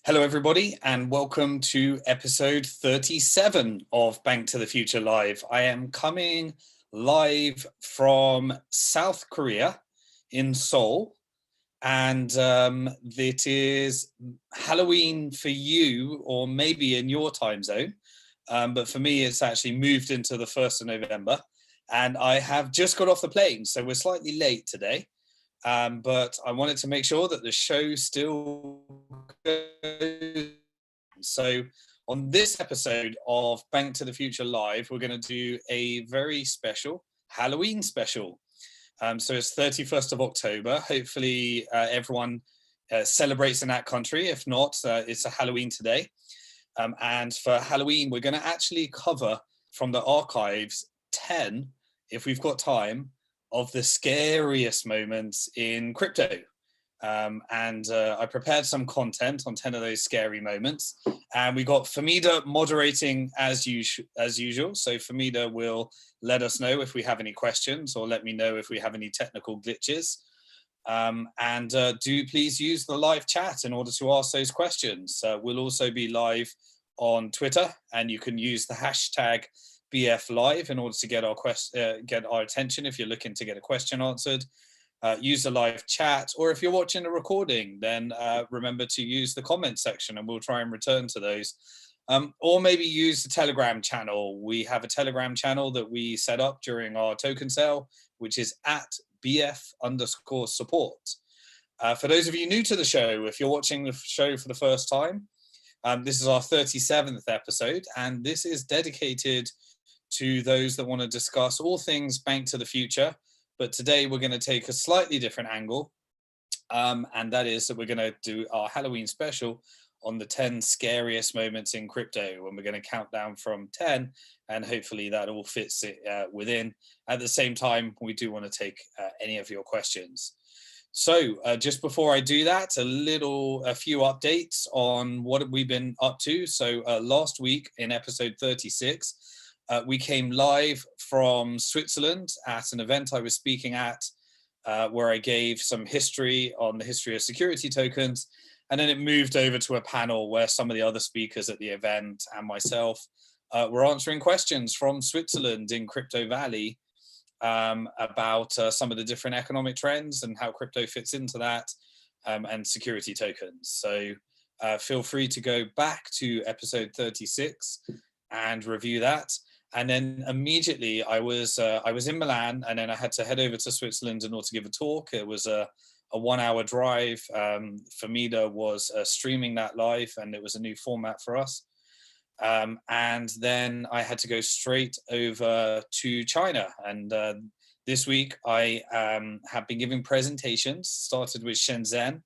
Hello, everybody, and welcome to episode 37 of Bank to the Future Live. I am coming live from South Korea in Seoul, and it is Halloween for you, or maybe in your time zone. But for me, it's actually moved into the 1st of November, and I have just got off the plane, so we're slightly late today. But I wanted to make sure that the show still goes. So on this episode of Bank to the Future Live, we're going to do a very special Halloween special. So it's 31st of October. Hopefully everyone celebrates in that country. If not, it's a Halloween today. And for Halloween, we're going to actually cover from the archives 10, if we've got time, of the scariest moments in crypto. I prepared some content on 10 of those scary moments. And we got Famida moderating as usual. So Famida will let us know if we have any questions or let me know if we have any technical glitches. Do please use the live chat in order to ask those questions. We'll also be live on Twitter, and you can use the hashtag BF Live in order to get our attention if you're looking to get a question answered. Use the live chat, or if you're watching a recording, then remember to use the comment section and we'll try and return to those. Or maybe use the Telegram channel. We have a Telegram channel that we set up during our token sale, which is at BF_support. For those of you new to the show, if you're watching the show for the first time, this is our 37th episode, and this is dedicated to those that want to discuss all things Bank to the Future. But today we're going to take a slightly different angle, and that is that we're going to do our Halloween special on the 10 scariest moments in crypto, and we're going to count down from 10, and hopefully that all fits it within. At the same time, we do want to take any of your questions. So just before I do that, a few updates on what we've been up to. So last week in episode 36, we came live from Switzerland at an event I was speaking at, where I gave some history on the history of security tokens. And then it moved over to a panel where some of the other speakers at the event and myself were answering questions from Switzerland in Crypto Valley about some of the different economic trends and how crypto fits into that, and security tokens. So feel free to go back to episode 36 and review that. And then immediately I was in Milan, and then I had to head over to Switzerland in order to give a talk. It was a 1-hour drive. Famida was streaming that live, and it was a new format for us. And then I had to go straight over to China. And this week I have been giving presentations, started with Shenzhen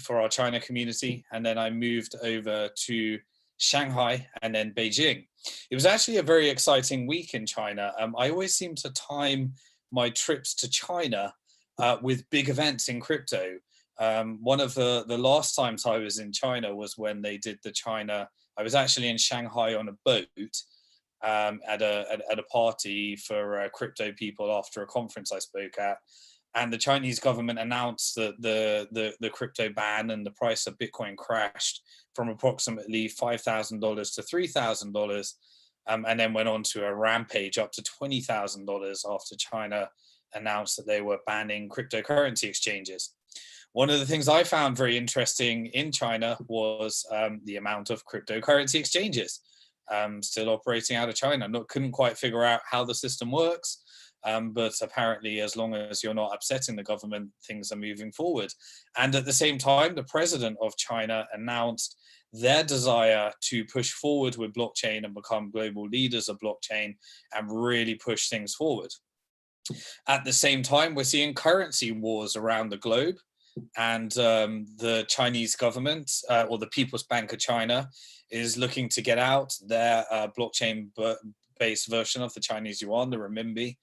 for our China community. And then I moved over to Shanghai and then Beijing. It was actually a very exciting week in China. I always seem to time my trips to China with big events in crypto. One of the last times I was in China was when they did I was actually in Shanghai on a boat at a party for crypto people after a conference I spoke at. And the Chinese government announced that the crypto ban and the price of Bitcoin crashed from approximately $5,000 to $3,000, and then went on to a rampage up to $20,000 after China announced that they were banning cryptocurrency exchanges. One of the things I found very interesting in China was the amount of cryptocurrency exchanges still operating out of China. Couldn't quite figure out how the system works. But apparently, as long as you're not upsetting the government, things are moving forward. And at the same time, the president of China announced their desire to push forward with blockchain and become global leaders of blockchain and really push things forward. At the same time, we're seeing currency wars around the globe. And the Chinese government, or the People's Bank of China, is looking to get out their blockchain-based version of the Chinese yuan, the renminbi,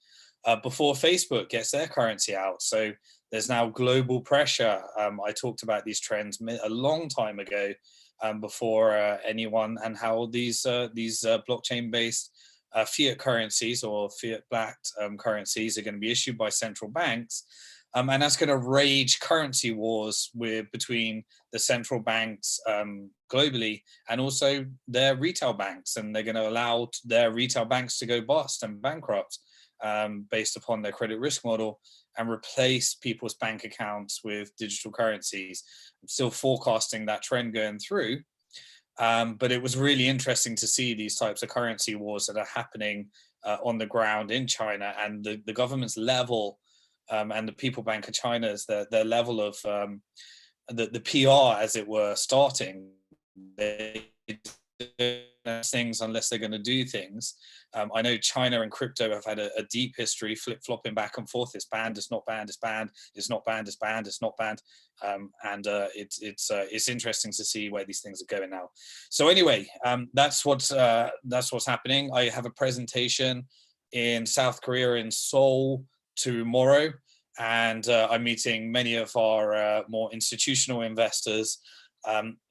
before Facebook gets their currency out. So there's now global pressure. I talked about these trends a long time ago, before anyone, and how these blockchain-based fiat currencies or fiat-backed currencies are going to be issued by central banks. And that's going to rage currency wars between the central banks globally and also their retail banks. And they're going to allow their retail banks to go bust and bankrupt based upon their credit risk model and replace people's bank accounts with digital currencies. I'm still forecasting that trend going through. But it was really interesting to see these types of currency wars that are happening on the ground in China, and the government's level and the People Bank of China's their level of the PR, as it were, starting. They do things unless they're going to do things. I know China and crypto have had a deep history, flip-flopping back and forth. It's banned, it's not banned, it's banned, it's not banned, it's banned, it's not banned. It's interesting to see where these things are going now. So anyway, that's what's happening. I have a presentation in South Korea, in Seoul, tomorrow, and I'm meeting many of our more institutional investors.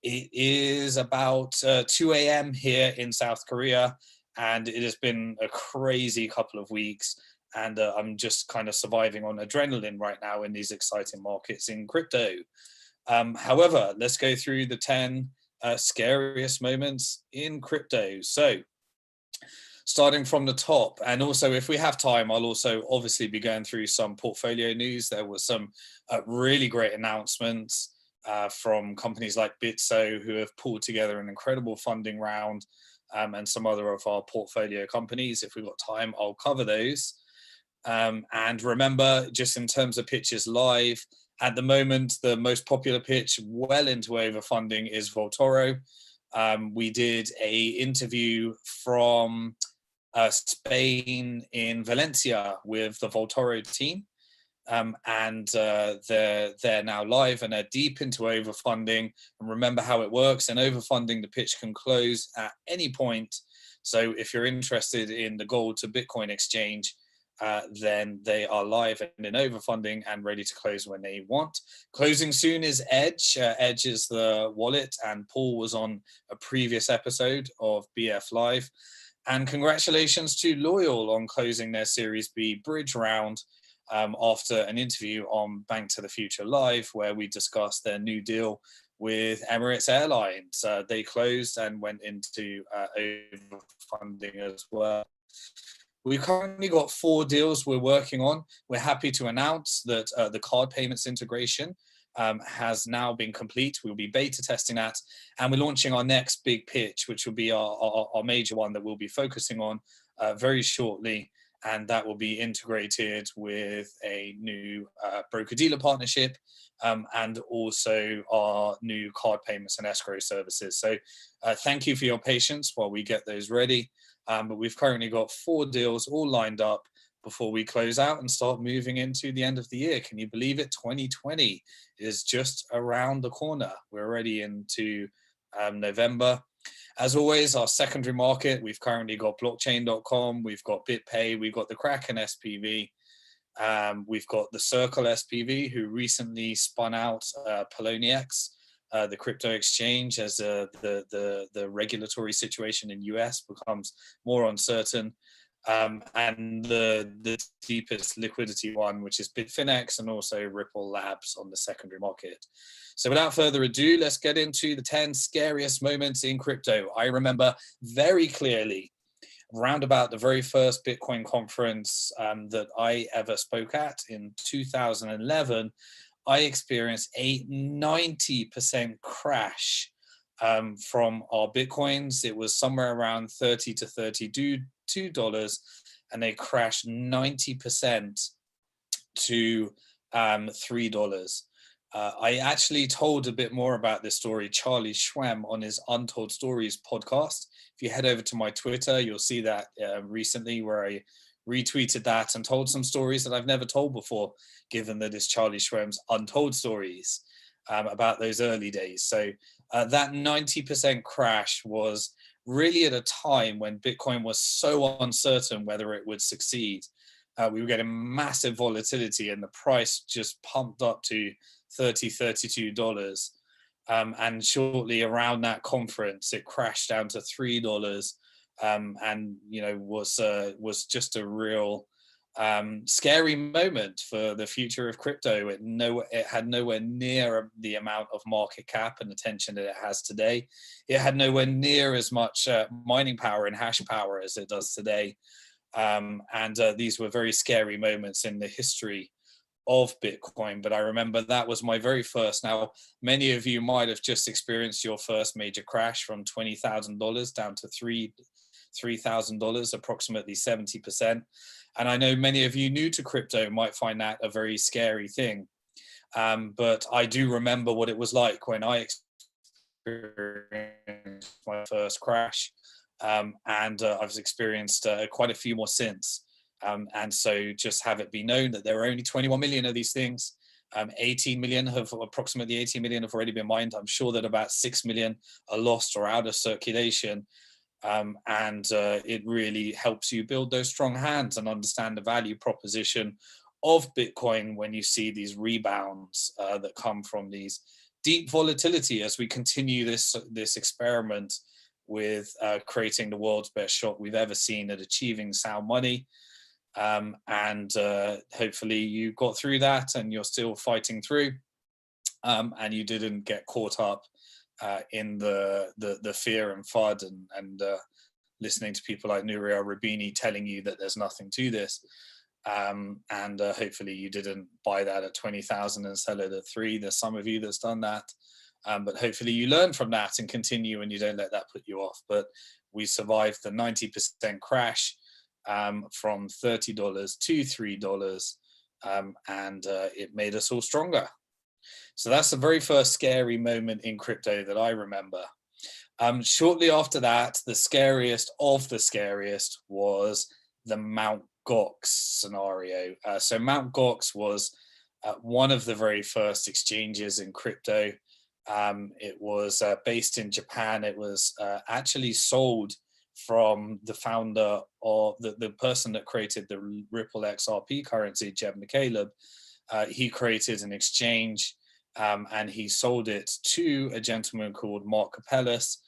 It is about 2 a.m. here in South Korea, and it has been a crazy couple of weeks, and I'm just kind of surviving on adrenaline right now in these exciting markets in crypto. However, let's go through the 10 scariest moments in crypto. So starting from the top, and also if we have time, I'll also obviously be going through some portfolio news. There was some really great announcements from companies like Bitso, who have pulled together an incredible funding round, and some other of our portfolio companies. If we've got time, I'll cover those. And remember, just in terms of pitches live, at the moment, the most popular pitch well into overfunding is Voltoro. We did a interview from Spain in Valencia with the Voltoro team. And they're now live and they're deep into overfunding. And remember how it works. In overfunding, the pitch can close at any point. So if you're interested in the gold to Bitcoin exchange, then they are live and in overfunding and ready to close when they want. Closing soon is Edge. Edge is the wallet, and Paul was on a previous episode of BF Live. And congratulations to Loyal on closing their Series B bridge round. After an interview on Bank to the Future Live, where we discussed their new deal with Emirates Airlines. They closed and went into overfunding as well. We've currently got 4 deals we're working on. We're happy to announce that the card payments integration has now been complete. We'll be beta testing that, and we're launching our next big pitch, which will be our major one that we'll be focusing on very shortly. And that will be integrated with a new broker-dealer partnership, and also our new card payments and escrow services. So thank you for your patience while we get those ready. But we've currently got 4 deals all lined up before we close out and start moving into the end of the year. Can you believe it? 2020 is just around the corner. We're already into November. As always, our secondary market, we've currently got blockchain.com, we've got BitPay, we've got the Kraken SPV, we've got the Circle SPV, who recently spun out Poloniex, the crypto exchange, as the regulatory situation in US becomes more uncertain. And the deepest liquidity one, which is Bitfinex, and also Ripple Labs on the secondary market. So without further ado, let's get into the 10 scariest moments in crypto. I remember very clearly, around about the very first Bitcoin conference that I ever spoke at in 2011, I experienced a 90% crash from our Bitcoins. It was somewhere around $30 to $32, and they crashed 90% to $3. I actually told a bit more about this story, Charlie Schwem, on his Untold Stories podcast. If you head over to my Twitter, you'll see that recently, where I retweeted that and told some stories that I've never told before, given that it's Charlie Schwem's Untold Stories about those early days. So that 90% crash was really at a time when Bitcoin was so uncertain whether it would succeed. We were getting massive volatility, and the price just pumped up to $32. And shortly around that conference, it crashed down to $3, and was just a real Scary moment for the future of crypto. It had nowhere near the amount of market cap and attention that it has today. It had nowhere near as much mining power and hash power as it does today. And these were very scary moments in the history of Bitcoin. But I remember that was my very first. Now, many of you might have just experienced your first major crash from $20,000 down to $3,000, approximately 70%. And I know many of you new to crypto might find that a very scary thing. But I do remember what it was like when I experienced my first crash. And I've experienced quite a few more since. And so just have it be known that there are only 21 million of these things. 18 million approximately 18 million have already been mined. I'm sure that about 6 million are lost or out of circulation. It really helps you build those strong hands and understand the value proposition of Bitcoin when you see these rebounds that come from these deep volatility as we continue this experiment with creating the world's best shot we've ever seen at achieving sound money. Hopefully you got through that and you're still fighting through, and you didn't get caught up in the fear and FUD and listening to people like Nouriel Roubini telling you that there's nothing to this. Hopefully you didn't buy that at 20,000 and sell it at 3. There's some of you that's done that. But hopefully you learn from that and continue and you don't let that put you off. But we survived the 90% crash from $30 to $3, and it made us all stronger. So that's the very first scary moment in crypto that I remember. Shortly after that, the scariest of the scariest was the Mt. Gox scenario. So Mt. Gox was one of the very first exchanges in crypto. It was based in Japan. It was actually sold from the founder or the person that created the Ripple XRP currency, Jeb McCaleb. He created an exchange and he sold it to a gentleman called Mark Capellas.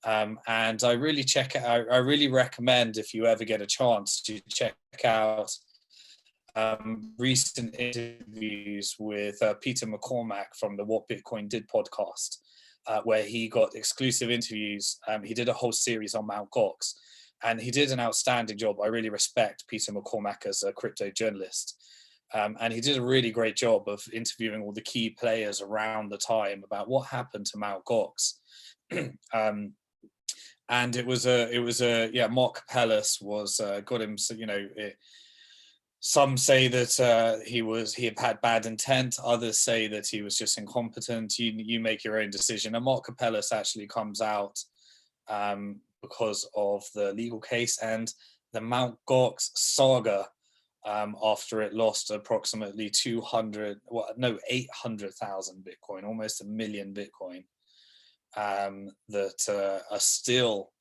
And I really I really recommend, if you ever get a chance, to check out recent interviews with Peter McCormack from the What Bitcoin Did podcast, where he got exclusive interviews. He did a whole series on Mt. Gox, and he did an outstanding job. I really respect Peter McCormack as a crypto journalist. And he did a really great job of interviewing all the key players around the time about what happened to Mt. Gox. And it was Mark Capellas was got him. So, some say that he had bad intent. Others say that he was just incompetent. You make your own decision. And Mark Capellas actually comes out because of the legal case and the Mt. Gox saga. After it lost approximately 800,000 Bitcoin, almost 1 million Bitcoin, that are still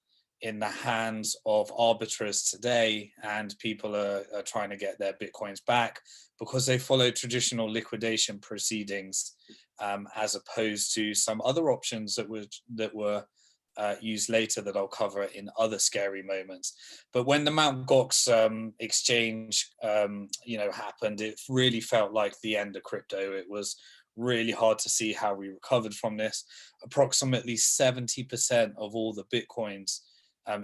in the hands of arbiters today, and people are trying to get their Bitcoins back because they follow traditional liquidation proceedings, as opposed to some other options that were used later that I'll cover in other scary moments. But when the Mt. Gox exchange happened, it really felt like the end of crypto. It was really hard to see how we recovered from this. Approximately 70% of all the Bitcoins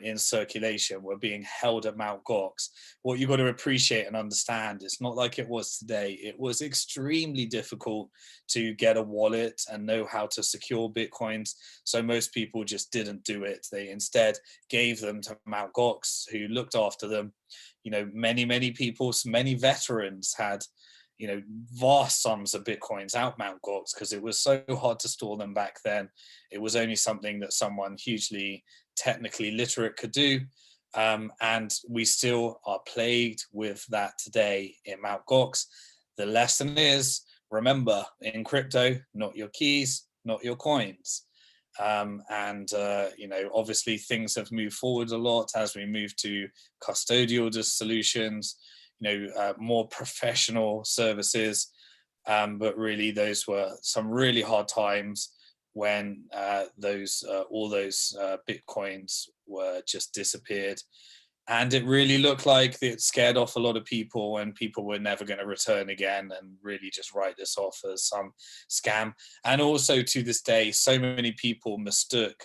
in circulation were being held at Mt. Gox. What you've got to appreciate and understand, it's not like it was today. It was extremely difficult to get a wallet and know how to secure Bitcoins. So most people just didn't do it. They instead gave them to Mt. Gox, who looked after them. Many people, many veterans had vast sums of Bitcoins out Mt. Gox because it was so hard to store them back then. It was only something that someone hugely technically literate could do. And we still are plagued with that today in Mt. Gox. The lesson is, remember, in crypto, not your keys, not your coins. Obviously things have moved forward a lot as we move to custodial solutions, more professional services. But really those were some really hard times when all those Bitcoins were just disappeared. And it really looked like it scared off a lot of people, and people were never going to return again, and really just write this off as some scam. And also to this day, so many people mistook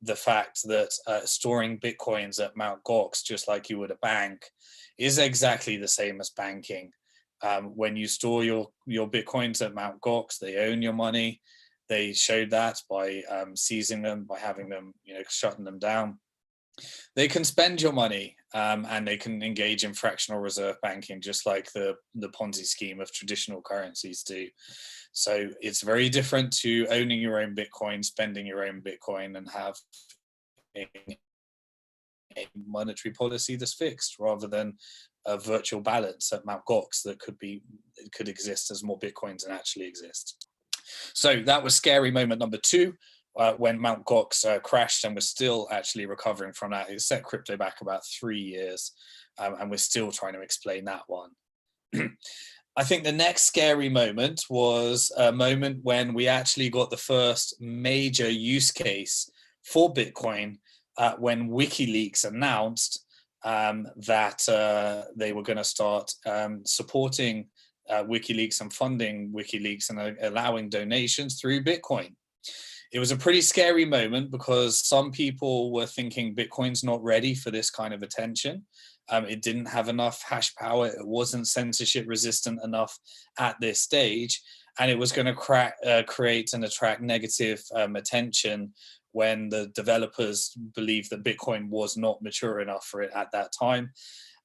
the fact that storing Bitcoins at Mt. Gox, just like you would a bank, is exactly the same as banking. When you store your Bitcoins at Mt. Gox, they own your money. They showed that by seizing them, by having them, shutting them down. They can spend your money, and they can engage in fractional reserve banking, just like the Ponzi scheme of traditional currencies do. So it's very different to owning your own Bitcoin, spending your own Bitcoin, and have a monetary policy that's fixed, rather than a virtual balance at Mt. Gox that could exist as more Bitcoins than actually exist. So that was scary moment number 2. When Mt. Gox crashed, and we're still actually recovering from that. It set crypto back about 3 years, and we're still trying to explain that one. I think the next scary moment was a moment when we actually got the first major use case for Bitcoin, when WikiLeaks announced that they were going to start supporting WikiLeaks and funding WikiLeaks and allowing donations through Bitcoin. It was a pretty scary moment because some people were thinking Bitcoin's not ready for this kind of attention. It didn't have enough hash power. It wasn't censorship resistant enough at this stage. And it was going to create and attract negative attention when the developers believed that Bitcoin was not mature enough for it at that time.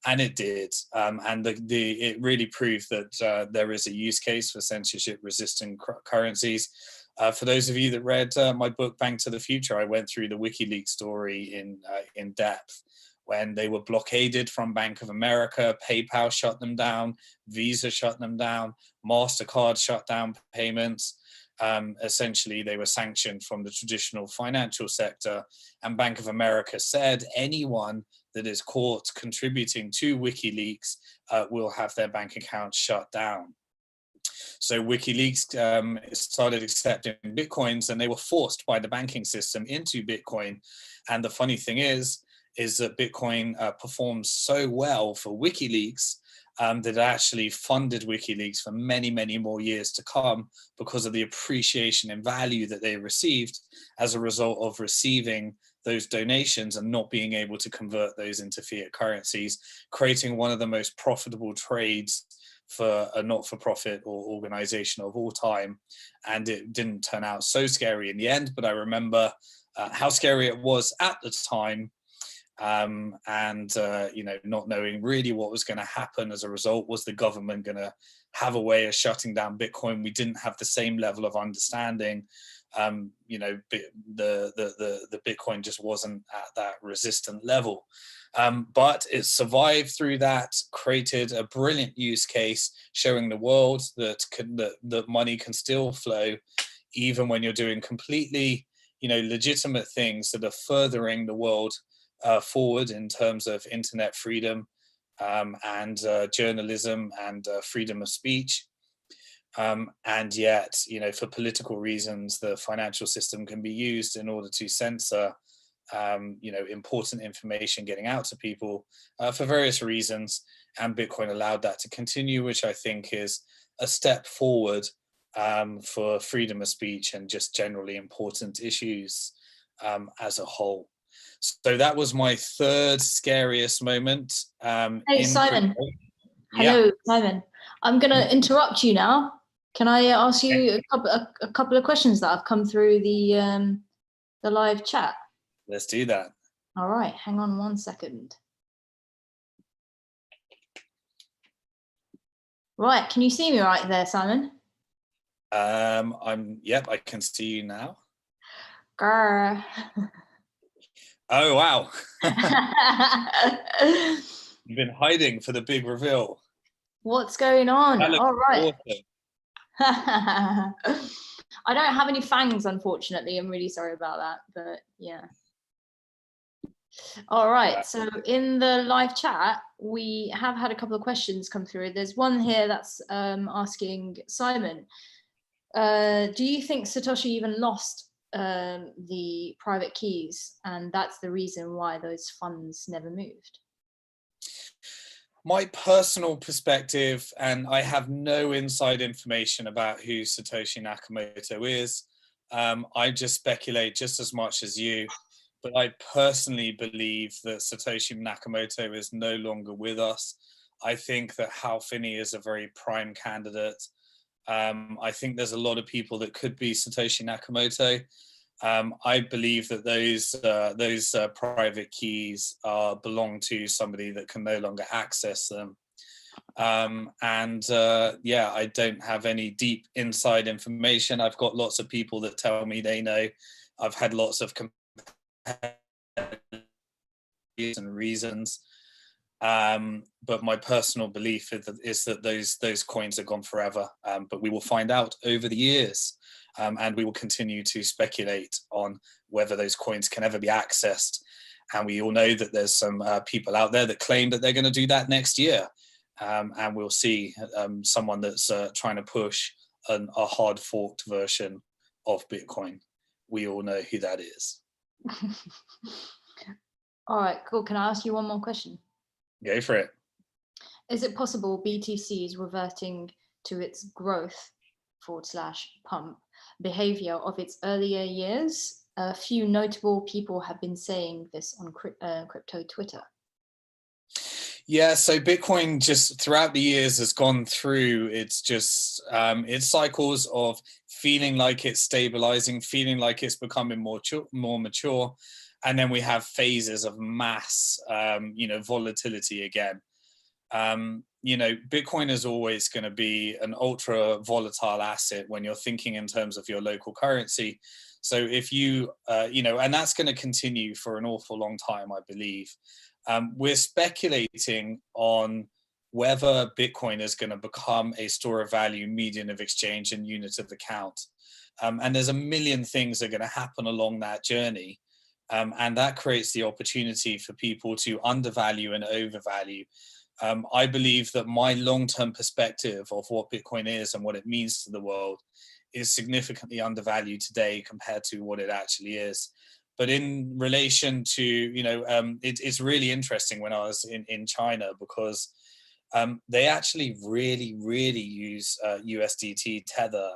And it did. And it really proved that there is a use case for censorship resistant currencies. For those of you that read my book, Bank to the Future, I went through the WikiLeaks story in depth, when they were blockaded from Bank of America, PayPal shut them down, Visa shut them down, MasterCard shut down payments. Essentially, they were sanctioned from the traditional financial sector, and Bank of America said anyone that is caught contributing to WikiLeaks will have their bank account shut down. So WikiLeaks started accepting Bitcoins, and they were forced by the banking system into Bitcoin. And the funny thing is that Bitcoin performs so well for WikiLeaks that it actually funded WikiLeaks for many, many more years to come, because of the appreciation in value that they received as a result of receiving those donations and not being able to convert those into fiat currencies, creating one of the most profitable trades for a not-for-profit or organization of all time. And it didn't turn out so scary in the end, but I remember how scary it was at the time. Not knowing really what was going to happen as a result. Was the government going to have a way of shutting down Bitcoin? We didn't have the same level of understanding. The Bitcoin just wasn't at that resistant level. But it survived through that, created a brilliant use case, showing the world that money can still flow, even when you're doing completely, legitimate things that are furthering the world forward in terms of internet freedom and journalism and freedom of speech. And yet, for political reasons, the financial system can be used in order to censor, important information getting out to people for various reasons. And Bitcoin allowed that to continue, which I think is a step forward for freedom of speech and just generally important issues as a whole. So that was my third scariest moment. Hey, Simon. Crypto. Hello, Yeah. Simon. I'm going to interrupt you now. Can I ask you a couple of questions that have come through the live chat? Let's do that. All right, hang on 1 second. Right, can you see me right there, Simon? Yep, I can see you now. Grr. Oh, wow. You've been hiding for the big reveal. What's going on? All right. Awesome. I don't have any fangs, unfortunately. I'm really sorry about that, but yeah. All right, so in the live chat, we have had a couple of questions come through. There's one here that's asking Simon, do you think Satoshi even lost the private keys, and that's the reason why those funds never moved? My personal perspective, and I have no inside information about who Satoshi Nakamoto is. I just speculate just as much as you, but I personally believe that Satoshi Nakamoto is no longer with us. I think that Hal Finney is a very prime candidate. I think there's a lot of people that could be Satoshi Nakamoto. I believe that those private keys belong to somebody that can no longer access them. Yeah, I don't have any deep inside information. I've got lots of people that tell me they know. I've had lots of and reasons. But my personal belief is that those coins are gone forever. But we will find out over the years, and we will continue to speculate on whether those coins can ever be accessed. And we all know that there's some people out there that claim that they're going to do that next year. And we'll see someone that's trying to push a hard forked version of Bitcoin. We all know who that is. All right, cool. Can I ask you one more question? Go for it. Is it possible BTC is reverting to its growth / pump behavior of its earlier years? A few notable people have been saying this on crypto Twitter. Yeah, so Bitcoin just throughout the years has gone through its cycles of feeling like it's stabilizing, feeling like it's becoming more mature, and then we have phases of mass, volatility again. Bitcoin is always going to be an ultra volatile asset when you're thinking in terms of your local currency. So if you, and that's going to continue for an awful long time, I believe. We're speculating on whether Bitcoin is going to become a store of value, median of exchange, and unit of account. And there's a million things that are going to happen along that journey. And that creates the opportunity for people to undervalue and overvalue. I believe that my long-term perspective of what Bitcoin is and what it means to the world is significantly undervalued today compared to what it actually is. But in relation to, it's really interesting when I was in China, because they actually really, really use USDT Tether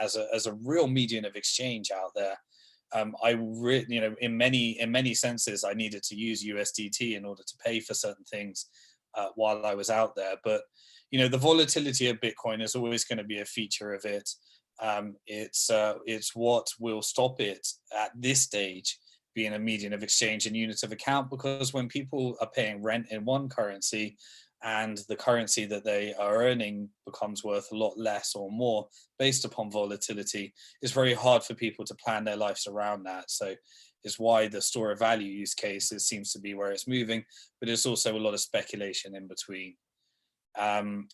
as a real medium of exchange out there. In many senses, I needed to use USDT in order to pay for certain things while I was out there. But the volatility of Bitcoin is always going to be a feature of it. It's what will stop it at this stage being a median of exchange and unit of account, because when people are paying rent in one currency and the currency that they are earning becomes worth a lot less or more based upon volatility, it's very hard for people to plan their lives around that. So it's why the store of value use case seems to be where it's moving, but it's also a lot of speculation in between.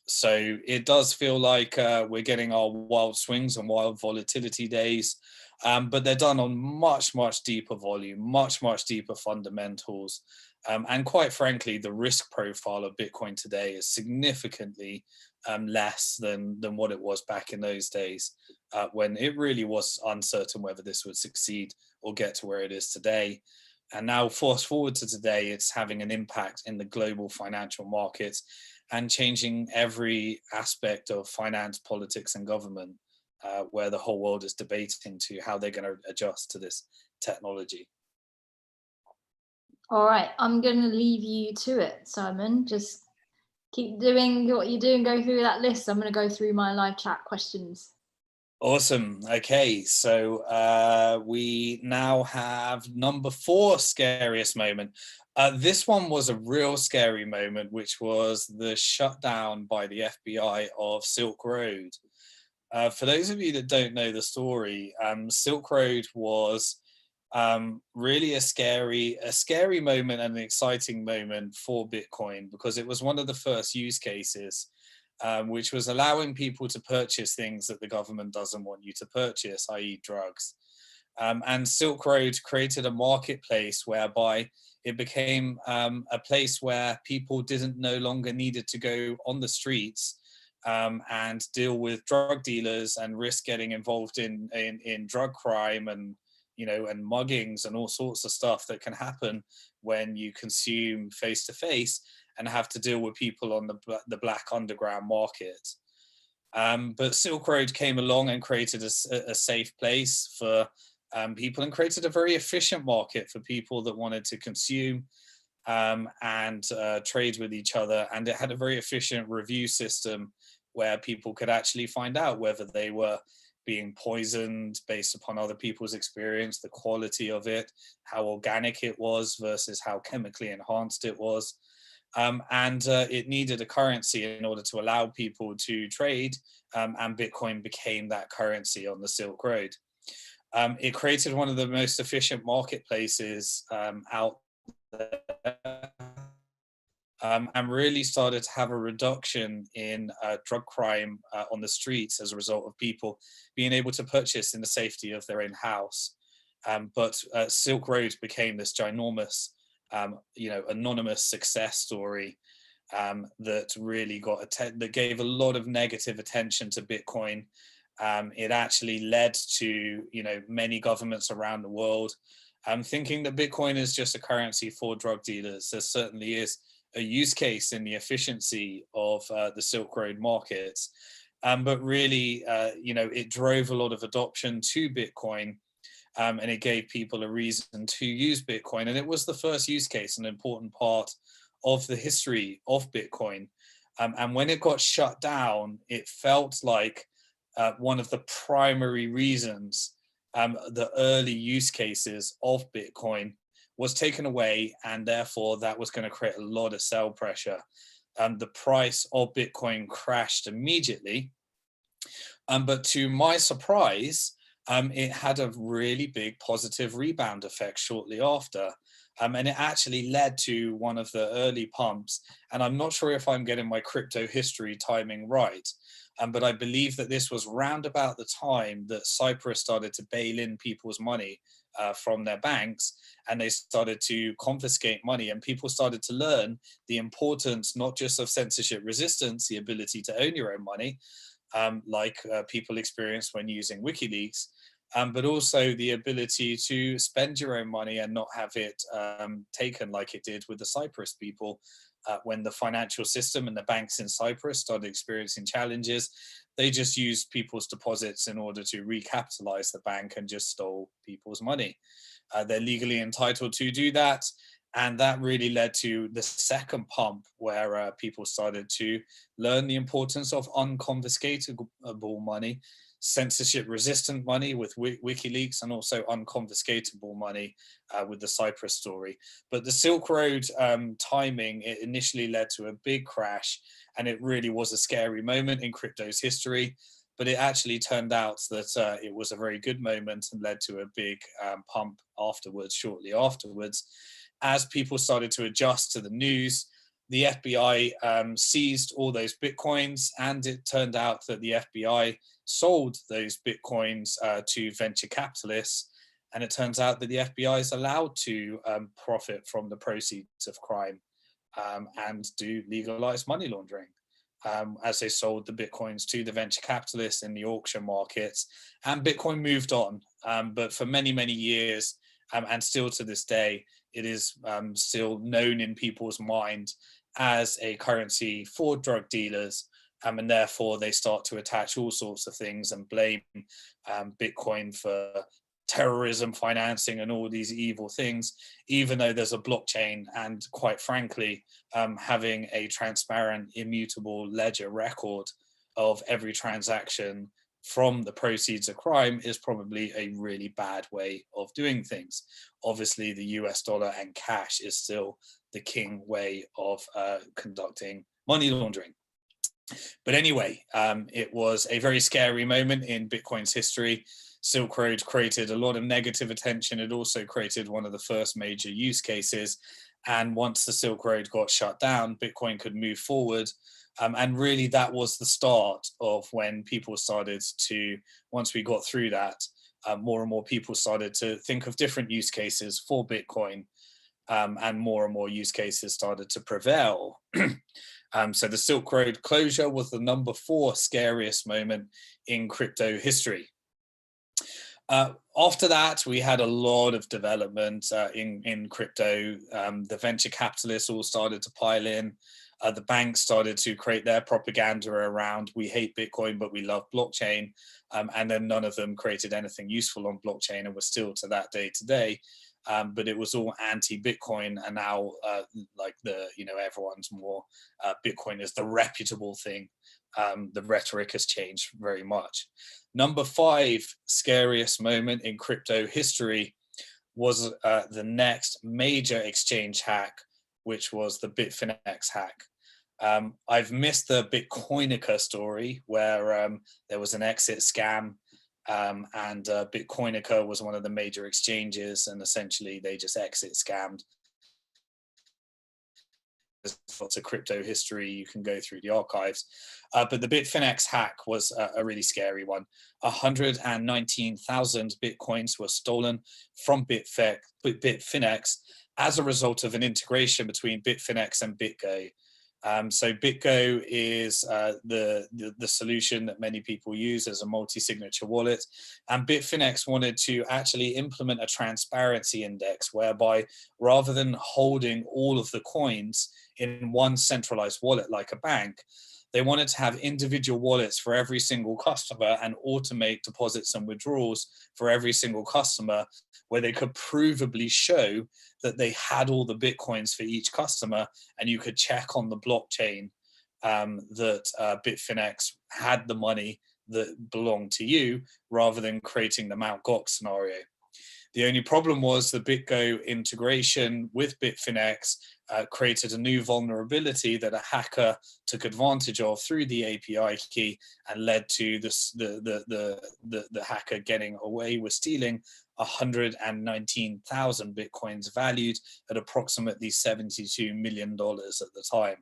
So it does feel like we're getting our wild swings and wild volatility days, but they're done on much, much deeper volume, much, much deeper fundamentals. And quite frankly, the risk profile of Bitcoin today is significantly less than what it was back in those days, when it really was uncertain whether this would succeed or get to where it is today. And now fast forward to today, it's having an impact in the global financial markets and changing every aspect of finance, politics, and government, where the whole world is debating to how they're going to adjust to this technology. All right, I'm going to leave you to it, Simon. Just keep doing what you're doing, go through that list. I'm going to go through my live chat questions. Awesome. Okay, so we now have number 4 scariest moment. This one was a real scary moment, which was the shutdown by the FBI of Silk Road. For those of you that don't know the story, Silk Road was really a scary moment and an exciting moment for Bitcoin, because it was one of the first use cases, which was allowing people to purchase things that the government doesn't want you to purchase, i.e. drugs. And Silk Road created a marketplace whereby it became a place where people no longer needed to go on the streets and deal with drug dealers and risk getting involved in drug crime and muggings and all sorts of stuff that can happen when you consume face to face. and have to deal with people on the black underground market. But Silk Road came along and created a safe place for people, and created a very efficient market for people that wanted to consume and trade with each other. And it had a very efficient review system where people could actually find out whether they were being poisoned based upon other people's experience, the quality of it, how organic it was versus how chemically enhanced it was. And it needed a currency in order to allow people to trade, and Bitcoin became that currency on the Silk Road. It created one of the most efficient marketplaces out there, and really started to have a reduction in drug crime on the streets as a result of people being able to purchase in the safety of their own house. But Silk Road became this ginormous, anonymous success story that really that gave a lot of negative attention to Bitcoin. It actually led to, many governments around the world thinking that Bitcoin is just a currency for drug dealers. There certainly is a use case in the efficiency of the Silk Road markets. But really, it drove a lot of adoption to Bitcoin, and it gave people a reason to use Bitcoin. And it was the first use case, an important part of the history of Bitcoin. And when it got shut down, it felt like one of the primary reasons the early use cases of Bitcoin was taken away, and therefore that was going to create a lot of sell pressure. The price of Bitcoin crashed immediately, but to my surprise, it had a really big positive rebound effect shortly after. And it actually led to one of the early pumps. And I'm not sure if I'm getting my crypto history timing right, but I believe that this was round about the time that Cyprus started to bail in people's money from their banks, and they started to confiscate money, and people started to learn the importance not just of censorship resistance, the ability to own your own money, like people experienced when using WikiLeaks, but also the ability to spend your own money and not have it taken like it did with the Cyprus people. When the financial system and the banks in Cyprus started experiencing challenges, they just used people's deposits in order to recapitalize the bank and just stole people's money. They're legally entitled to do that. And that really led to the second pump, where people started to learn the importance of unconfiscatable money, censorship-resistant money with WikiLeaks, and also unconfiscatable money with the Cyprus story. But the Silk Road timing, it initially led to a big crash, and it really was a scary moment in crypto's history. But it actually turned out that it was a very good moment and led to a big pump afterwards, shortly afterwards. As people started to adjust to the news, the FBI seized all those Bitcoins, and it turned out that the FBI sold those Bitcoins to venture capitalists. And it turns out that the FBI is allowed to profit from the proceeds of crime and do legalized money laundering. As they sold the Bitcoins to the venture capitalists in the auction markets, and Bitcoin moved on. But for many, many years, and still to this day, it is still known in people's mind as a currency for drug dealers, and therefore they start to attach all sorts of things and blame Bitcoin for terrorism financing and all these evil things, even though there's a blockchain, and quite frankly, having a transparent, immutable ledger record of every transaction from the proceeds of crime is probably a really bad way of doing things. Obviously, the US dollar and cash is still the king way of conducting money laundering. But anyway, it was a very scary moment in Bitcoin's history. Silk Road created a lot of negative attention. It also created one of the first major use cases. And once the Silk Road got shut down, Bitcoin could move forward. And really, that was the start of when people started to, once we got through that, more and more people started to think of different use cases for Bitcoin, and more use cases started to prevail. So the Silk Road closure was the number 4 scariest moment in crypto history. After that, we had a lot of development in crypto. The venture capitalists all started to pile in. The banks started to create their propaganda around, we hate Bitcoin, but we love blockchain. And then none of them created anything useful on blockchain, and we're still to that day today. But it was all anti-Bitcoin, and now everyone's more Bitcoin is the reputable thing. The rhetoric has changed very much. Number 5 scariest moment in crypto history was the next major exchange hack, which was the Bitfinex hack. I've missed the Bitcoinica story where there was an exit scam, and Bitcoinica was one of the major exchanges, and essentially they just exit scammed. There's lots of crypto history, you can go through the archives. But the Bitfinex hack was a really scary one. 119,000 Bitcoins were stolen from Bitfinex as a result of an integration between Bitfinex and BitGo. So BitGo is the solution that many people use as a multi-signature wallet. And Bitfinex wanted to actually implement a transparency index whereby rather than holding all of the coins in one centralized wallet like a bank, they wanted to have individual wallets for every single customer and automate deposits and withdrawals for every single customer, where they could provably show that they had all the Bitcoins for each customer, and you could check on the blockchain that Bitfinex had the money that belonged to you, rather than creating the Mt. Gox scenario. The only problem was the BitGo integration with Bitfinex created a new vulnerability that a hacker took advantage of through the API key, and led to the hacker getting away with stealing 119,000 Bitcoins valued at approximately $72 million at the time.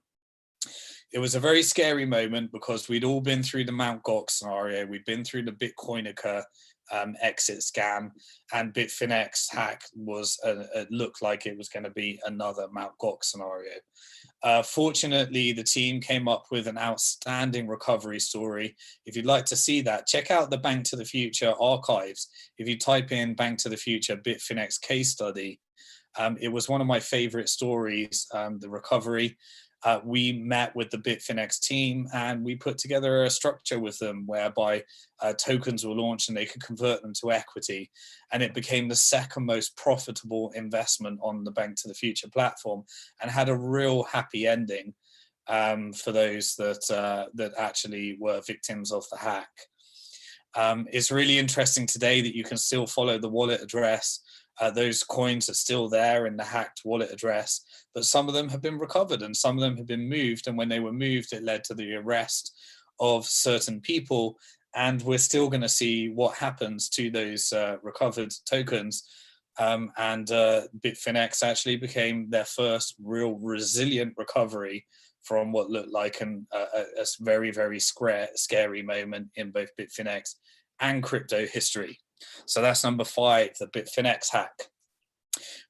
It was a very scary moment because we'd all been through the Mt. Gox scenario, we'd been through the Bitcoinica exit scam, and Bitfinex hack was it looked like it was going to be another Mt. Gox scenario. Fortunately, the team came up with an outstanding recovery story. If you'd like to see that, check out the Bank to the Future archives. If you type in Bank to the Future Bitfinex case study, it was one of my favorite stories, the recovery. We met with the Bitfinex team and we put together a structure with them whereby tokens were launched and they could convert them to equity. And it became the second most profitable investment on the Bank to the Future platform, and had a real happy ending for those that actually were victims of the hack. It's really interesting today that you can still follow the wallet address. Those coins are still there in the hacked wallet address, but some of them have been recovered and some of them have been moved. And when they were moved, it led to the arrest of certain people. And we're still going to see what happens to those recovered tokens. Bitfinex actually became their first real resilient recovery from what looked like a very, very scary moment in both Bitfinex and crypto history. So that's number 5, the Bitfinex hack.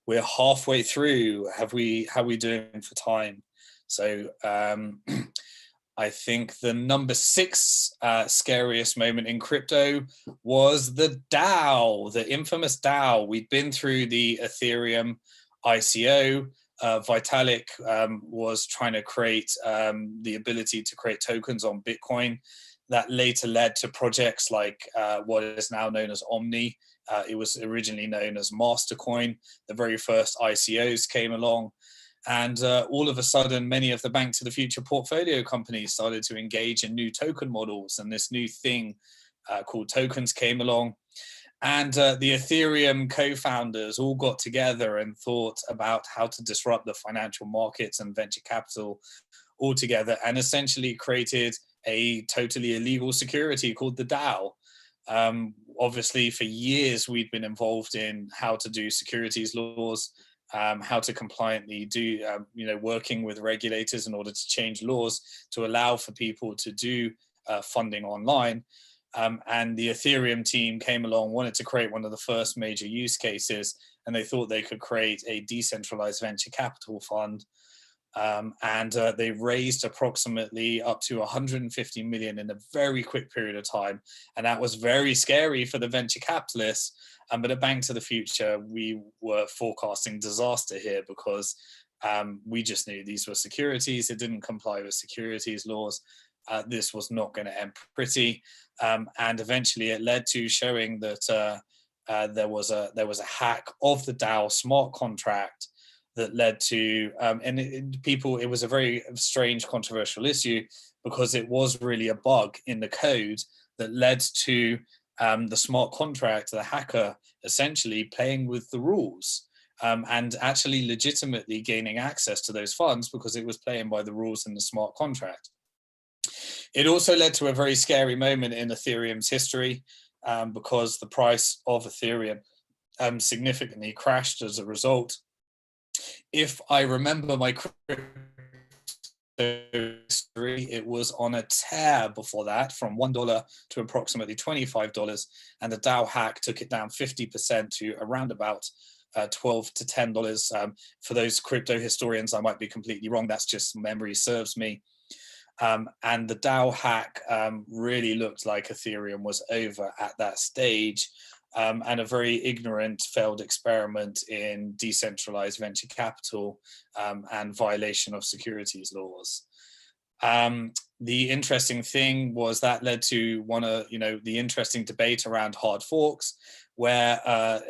We're halfway through. How are we doing for time? So I think the number 6 scariest moment in crypto was the DAO, the infamous DAO. We'd been through the Ethereum ICO. Vitalik was trying to create the ability to create tokens on Bitcoin. That later led to projects like what is now known as Omni. It was originally known as Mastercoin. The very first ICOs came along. And all of a sudden, many of the Bank to the Future portfolio companies started to engage in new token models. And this new thing called tokens came along. And the Ethereum co-founders all got together and thought about how to disrupt the financial markets and venture capital altogether, and essentially created a totally illegal security called the DAO. Obviously, for years, we'd been involved in how to do securities laws, how to compliantly do, working with regulators in order to change laws to allow for people to do funding online. And the Ethereum team came along, wanted to create one of the first major use cases, and they thought they could create a decentralized venture capital fund. and they raised approximately up to 150 million in a very quick period of time, and that was very scary for the venture capitalists. But at Bank to the Future, we were forecasting disaster here because we just knew these were securities. It didn't comply with securities laws. This was not going to end pretty, and eventually it led to showing that there was a hack of the DAO smart contract that led to it was a very strange, controversial issue because it was really a bug in the code that led to the smart contract, the hacker, essentially playing with the rules and actually legitimately gaining access to those funds because it was playing by the rules in the smart contract. It also led to a very scary moment in Ethereum's history because the price of Ethereum significantly crashed as a result. If I remember my crypto history, it was on a tear before that from $1 to approximately $25, and the DAO hack took it down 50% to around about $12 to $10. For those crypto historians, I might be completely wrong. That's just memory serves me. And the DAO hack really looked like Ethereum was over at that stage. And a very ignorant failed experiment in decentralized venture capital and violation of securities laws. The interesting thing was that led to the interesting debate around hard forks, where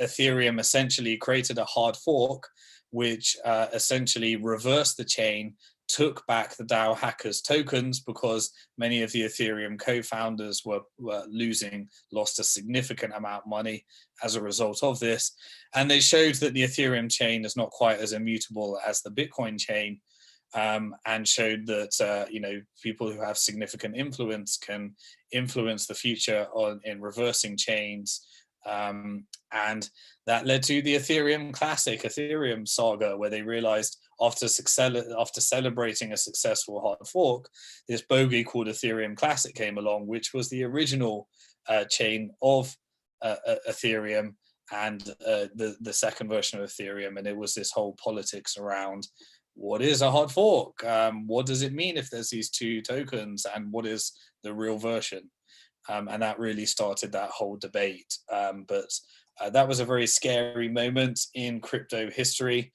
Ethereum essentially created a hard fork, which essentially reversed the chain, took back the DAO hackers' tokens because many of the Ethereum co-founders were lost a significant amount of money as a result of this. And they showed that the Ethereum chain is not quite as immutable as the Bitcoin chain, and showed that people who have significant influence can influence the future in reversing chains. And that led to the Ethereum classic, Ethereum saga, where they realized after celebrating a successful hard fork, this bogey called Ethereum Classic came along, which was the original chain of Ethereum and the second version of Ethereum. And it was this whole politics around what is a hard fork? What does it mean if there's these two tokens? And what is the real version? And that really started that whole debate. But that was a very scary moment in crypto history.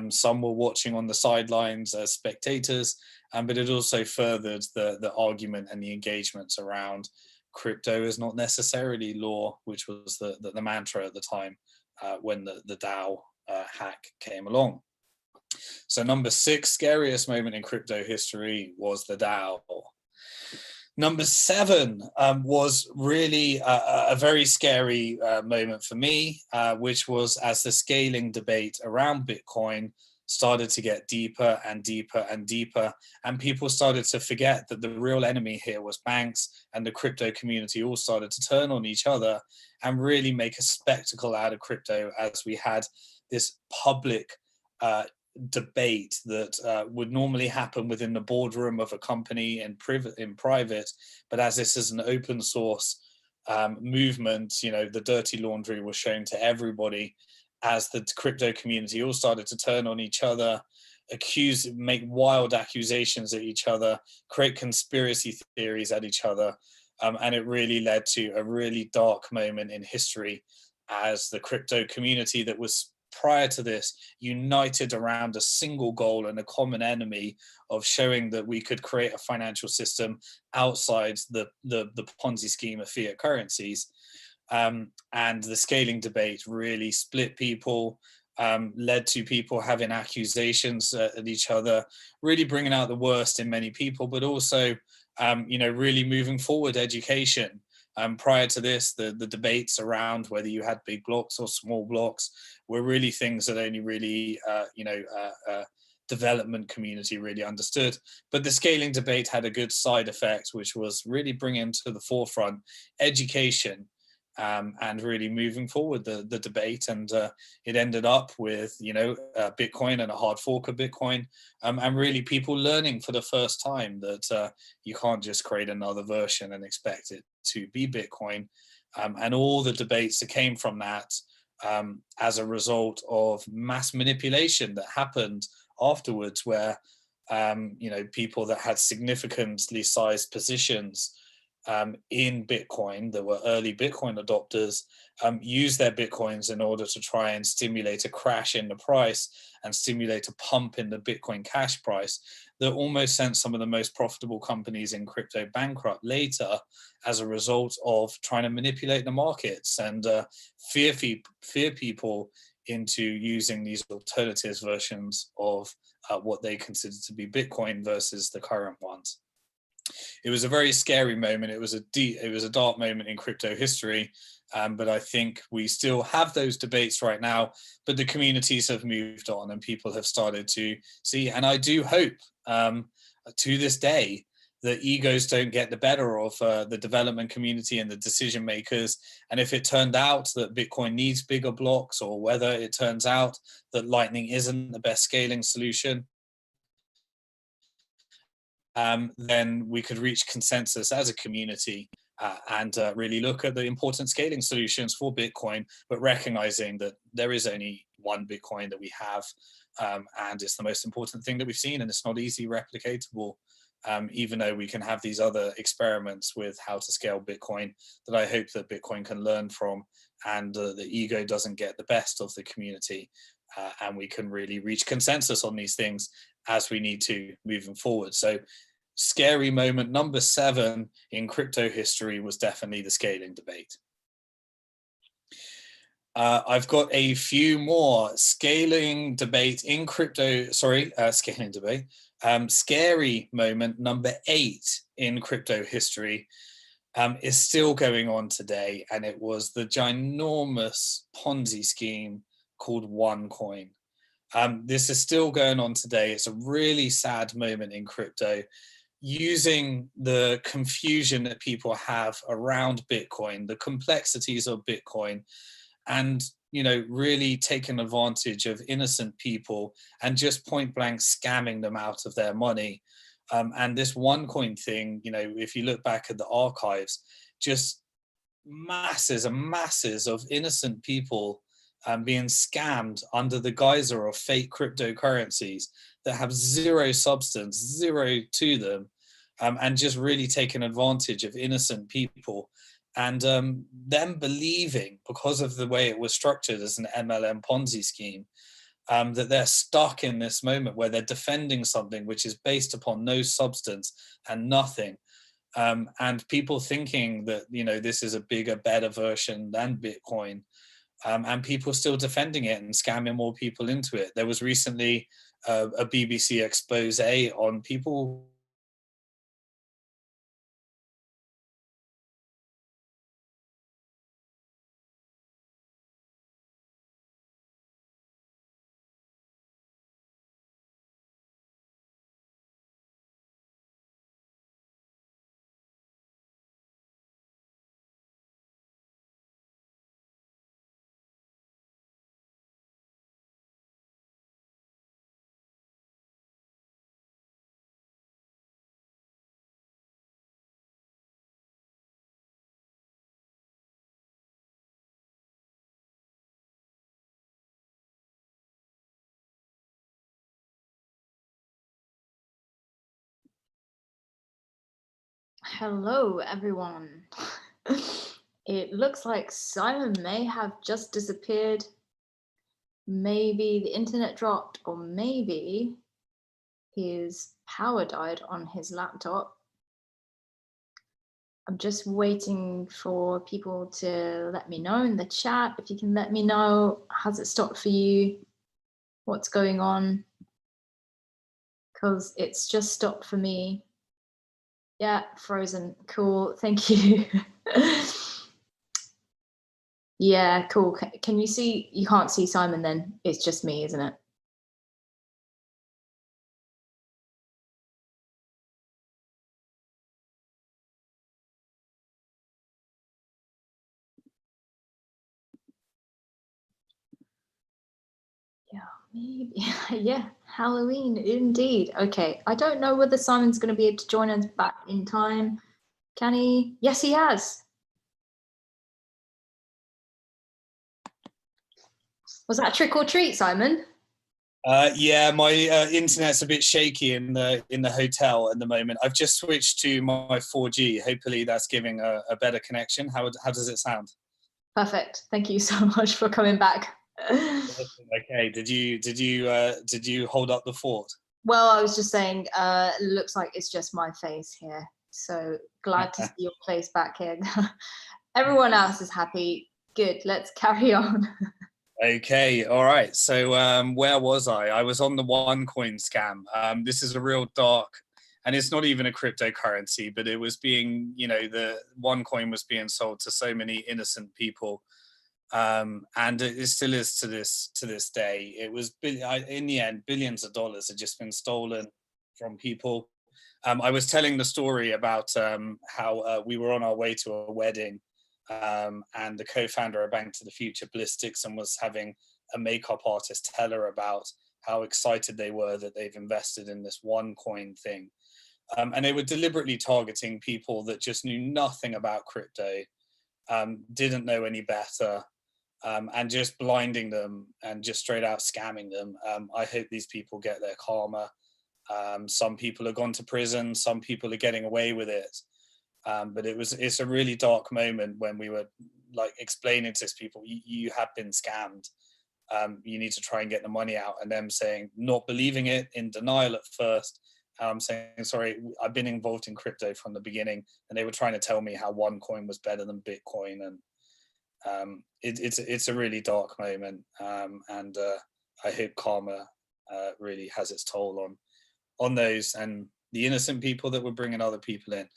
Some were watching on the sidelines as spectators, but it also furthered the argument and the engagements around crypto is not necessarily law, which was the mantra at the time when the DAO hack came along. So number 6 scariest moment in crypto history was the DAO. Number 7 was really a very scary moment for me, which was as the scaling debate around Bitcoin started to get deeper and deeper and deeper, and people started to forget that the real enemy here was banks, and the crypto community all started to turn on each other and really make a spectacle out of crypto as we had this public debate that would normally happen within the boardroom of a company in private, but as this is an open source movement, the dirty laundry was shown to everybody as the crypto community all started to turn on each other, make wild accusations at each other, create conspiracy theories at each other, and it really led to a really dark moment in history as the crypto community that was prior to this united around a single goal and a common enemy of showing that we could create a financial system outside the Ponzi scheme of fiat currencies. And the scaling debate really split people, led to people having accusations at each other, really bringing out the worst in many people, but also really moving forward education. Prior to this, the debates around whether you had big blocks or small blocks were really things that only really, development community really understood. But the scaling debate had a good side effect, which was really bringing to the forefront education and really moving forward the debate. And it ended up with, Bitcoin and a hard fork of Bitcoin, and really people learning for the first time that you can't just create another version and expect it to be Bitcoin. And all the debates that came from that as a result of mass manipulation that happened afterwards, where people that had significantly sized positions in Bitcoin, that were early Bitcoin adopters, use their Bitcoins in order to try and stimulate a crash in the price and stimulate a pump in the Bitcoin cash price that almost sent some of the most profitable companies in crypto bankrupt later as a result of trying to manipulate the markets and fear people into using these alternatives versions of what they consider to be Bitcoin versus the current ones. It was a very scary moment. It was a dark moment in crypto history, but I think we still have those debates right now. But the communities have moved on, and people have started to see. And I do hope, to this day, that egos don't get the better of the development community and the decision makers. And if it turned out that Bitcoin needs bigger blocks, or whether it turns out that Lightning isn't the best scaling solution, then we could reach consensus as a community and really look at the important scaling solutions for Bitcoin, but recognizing that there is only one Bitcoin that we have, and it's the most important thing that we've seen, and it's not easily replicatable, even though we can have these other experiments with how to scale Bitcoin that I hope that Bitcoin can learn from, and the ego doesn't get the best of the community, and we can really reach consensus on these things as we need to moving forward. So scary moment number 7 in crypto history was definitely the scaling debate. I've got a few more scaling debate in crypto, scaling debate. Scary moment number 8 in crypto history is still going on today, and it was the ginormous Ponzi scheme called OneCoin. This is still going on today. It's a really sad moment in crypto, using the confusion that people have around Bitcoin, the complexities of Bitcoin, and really taking advantage of innocent people and just point blank scamming them out of their money. And this OneCoin thing, if you look back at the archives, just masses and masses of innocent people being scammed under the guiser of fake cryptocurrencies that have zero substance, zero to them, and just really taking advantage of innocent people, and them believing, because of the way it was structured as an MLM Ponzi scheme, that they're stuck in this moment where they're defending something which is based upon no substance and nothing. And people thinking that, this is a bigger, better version than Bitcoin, and people still defending it and scamming more people into it. There was recently a BBC expose on people Hello, everyone. It looks like Simon may have just disappeared. Maybe the internet dropped, or maybe his power died on his laptop. I'm just waiting for people to let me know in the chat. If you can let me know, has it stopped for you? What's going on? Because it's just stopped for me. Yeah, frozen. Cool. Thank you. Yeah, cool. Can you see? You can't see Simon then. It's just me, isn't it? Yeah, maybe. Yeah, Halloween indeed. Okay, I don't know whether Simon's going to be able to join us back in time. Can he? Yes, he has. Was that trick or treat, Simon? Yeah, my internet's a bit shaky in the hotel at the moment. I've just switched to my 4G. Hopefully, that's giving a better connection. How does it sound? Perfect. Thank you so much for coming back. Okay. Did you hold up the fort? Well, I was just saying, looks like it's just my face here. So glad to see your face back here. Everyone else is happy. Good. Let's carry on. Okay, all right. So where was I? I was on the OneCoin scam. This is a real dark, and it's not even a cryptocurrency, but it was being, the OneCoin was being sold to so many innocent people, and it still is to this day. It was in the end, billions of dollars had just been stolen from people. I was telling the story about how we were on our way to a wedding, and the co-founder of Bank to the Future, Bliss Dixon, was having a makeup artist tell her about how excited they were that they've invested in this OneCoin thing. And they were deliberately targeting people that just knew nothing about crypto, didn't know any better, and just blinding them and just straight out scamming them. I hope these people get their karma. Some people have gone to prison, some people are getting away with it. But it's a really dark moment when we were like explaining to people, you have been scammed. You need to try and get the money out, and them saying, not believing it, in denial at first. Saying, sorry, I've been involved in crypto from the beginning, and they were trying to tell me how OneCoin was better than Bitcoin, and it's a really dark moment, and I hope karma really has its toll on those and the innocent people that were bringing other people in.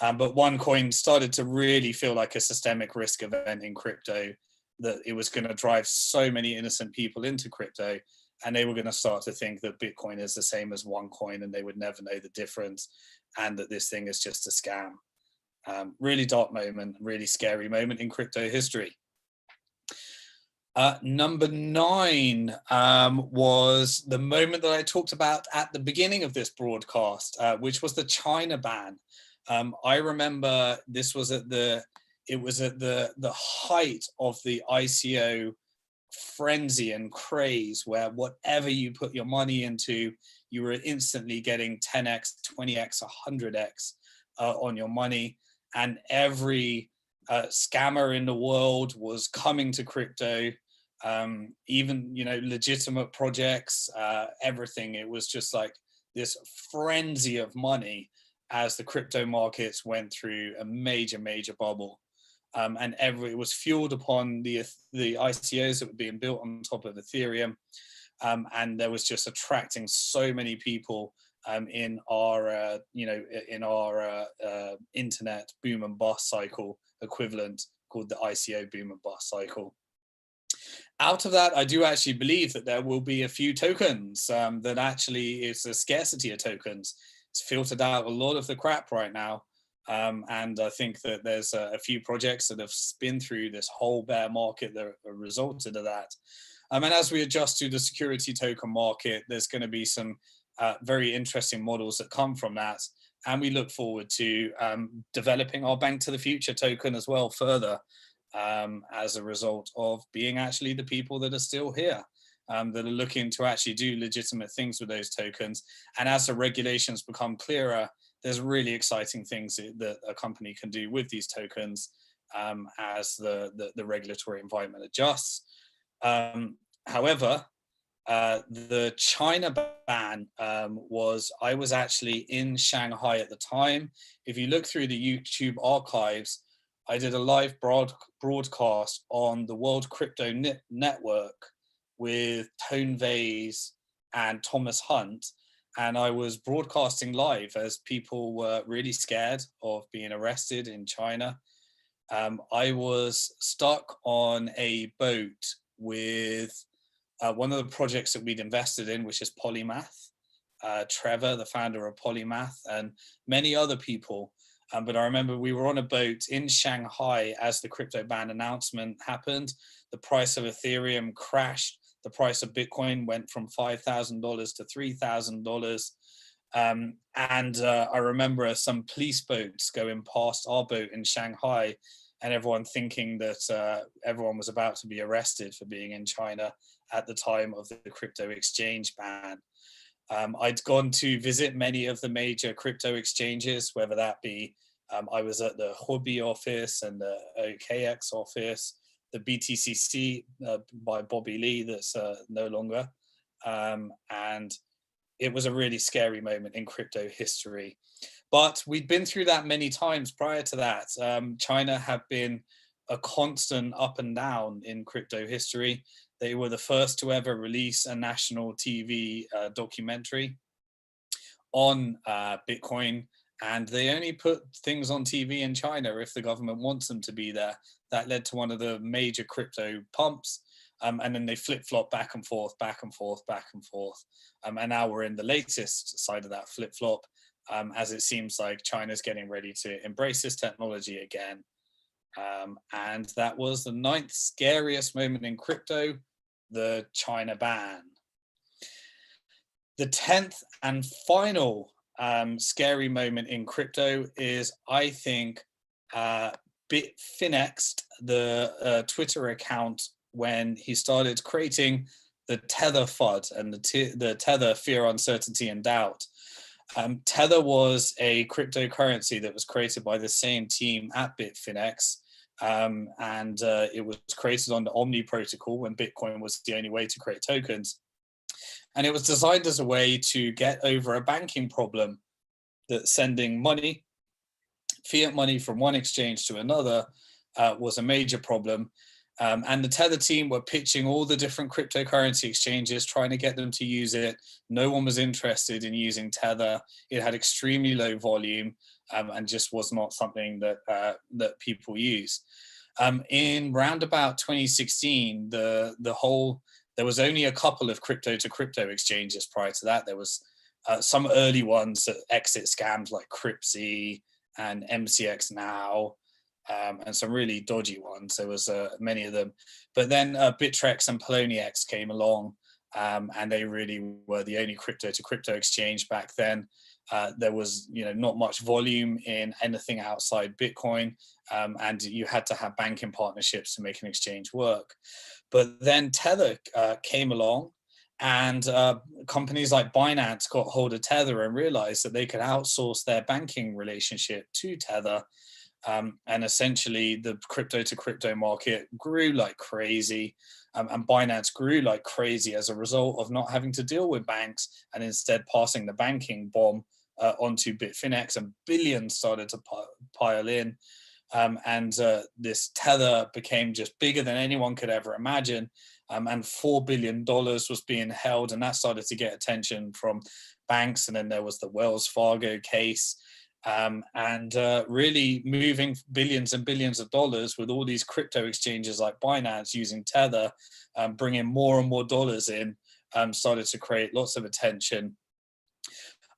But OneCoin started to really feel like a systemic risk event in crypto, that it was going to drive so many innocent people into crypto, and they were going to start to think that Bitcoin is the same as OneCoin and they would never know the difference, and that this thing is just a scam. Really dark moment, really scary moment in crypto history. Number 9 was the moment that I talked about at the beginning of this broadcast, which was the China ban. I remember this was at the height of the ICO frenzy and craze, where whatever you put your money into, you were instantly getting 10x, 20x, 100x on your money, and every scammer in the world was coming to crypto. Even legitimate projects, everything. It was just like this frenzy of money as the crypto markets went through a major bubble, and it was fueled upon the ICOs that were being built on top of Ethereum, and there was just attracting so many people in our internet boom and bust cycle equivalent, called the ICO boom and bust cycle. Out of that, I do actually believe that there will be a few tokens that actually is a scarcity of tokens. It's filtered out a lot of the crap right now. And I think that there's a few projects that have spun through this whole bear market that are resulted of that. And as we adjust to the security token market, there's going to be some very interesting models that come from that. And we look forward to developing our Bank to the Future token as well further, as a result of being actually the people that are still here, that are looking to actually do legitimate things with those tokens. And as the regulations become clearer, there's really exciting things that a company can do with these tokens, as the regulatory environment adjusts. However, the China ban I was actually in Shanghai at the time. If you look through the YouTube archives, I did a live broadcast on the World Crypto Network with Tone Vase and Thomas Hunt, and I was broadcasting live as people were really scared of being arrested in China. I was stuck on a boat with one of the projects that we'd invested in, which is Polymath. Trevor, the founder of Polymath, and many other people. But I remember we were on a boat in Shanghai as the crypto ban announcement happened. The price of Ethereum crashed. The price of Bitcoin went from $5,000 to $3,000. And I remember some police boats going past our boat in Shanghai, and everyone thinking that everyone was about to be arrested for being in China at the time of the crypto exchange ban. I'd gone to visit many of the major crypto exchanges, whether that be I was at the Huobi office and the OKX office, the BTCC by Bobby Lee that's no longer. And it was a really scary moment in crypto history. But we'd been through that many times prior to that. China had been a constant up and down in crypto history. They were the first to ever release a national TV documentary on Bitcoin, and they only put things on TV in China if the government wants them to be there. That led to one of the major crypto pumps, and then they flip-flop back and forth, back and forth, back and forth. And now we're in the latest side of that flip-flop, as it seems like China's getting ready to embrace this technology again. And that was the 9th scariest moment in crypto, the China ban. The 10th and final scary moment in crypto is, I think, Bitfinex, the Twitter account, when he started creating the Tether FUD and the Tether fear, uncertainty, and doubt. Tether was a cryptocurrency that was created by the same team at Bitfinex. And it was created on the Omni protocol when Bitcoin was the only way to create tokens. And it was designed as a way to get over a banking problem, that sending money, fiat money from one exchange to another was a major problem. And the Tether team were pitching all the different cryptocurrency exchanges, trying to get them to use it. No one was interested in using Tether. It had extremely low volume and just was not something that that people use. In roundabout 2016, there was only a couple of crypto to crypto exchanges prior to that. There was some early ones that exit scams like Cryptsy and MCX Now, and some really dodgy ones. There was many of them. But then Bittrex and Poloniex came along, and they really were the only crypto to crypto exchange back then. There was, not much volume in anything outside Bitcoin, and you had to have banking partnerships to make an exchange work. But then Tether came along, and companies like Binance got hold of Tether and realized that they could outsource their banking relationship to Tether. And essentially the crypto to crypto market grew like crazy, and Binance grew like crazy as a result of not having to deal with banks and instead passing the banking bomb onto Bitfinex, and billions started to pile in. And this Tether became just bigger than anyone could ever imagine. And $4 billion was being held, and that started to get attention from banks. And then there was the Wells Fargo case, and really moving billions and billions of dollars with all these crypto exchanges like Binance using Tether, bringing more and more dollars in, started to create lots of attention.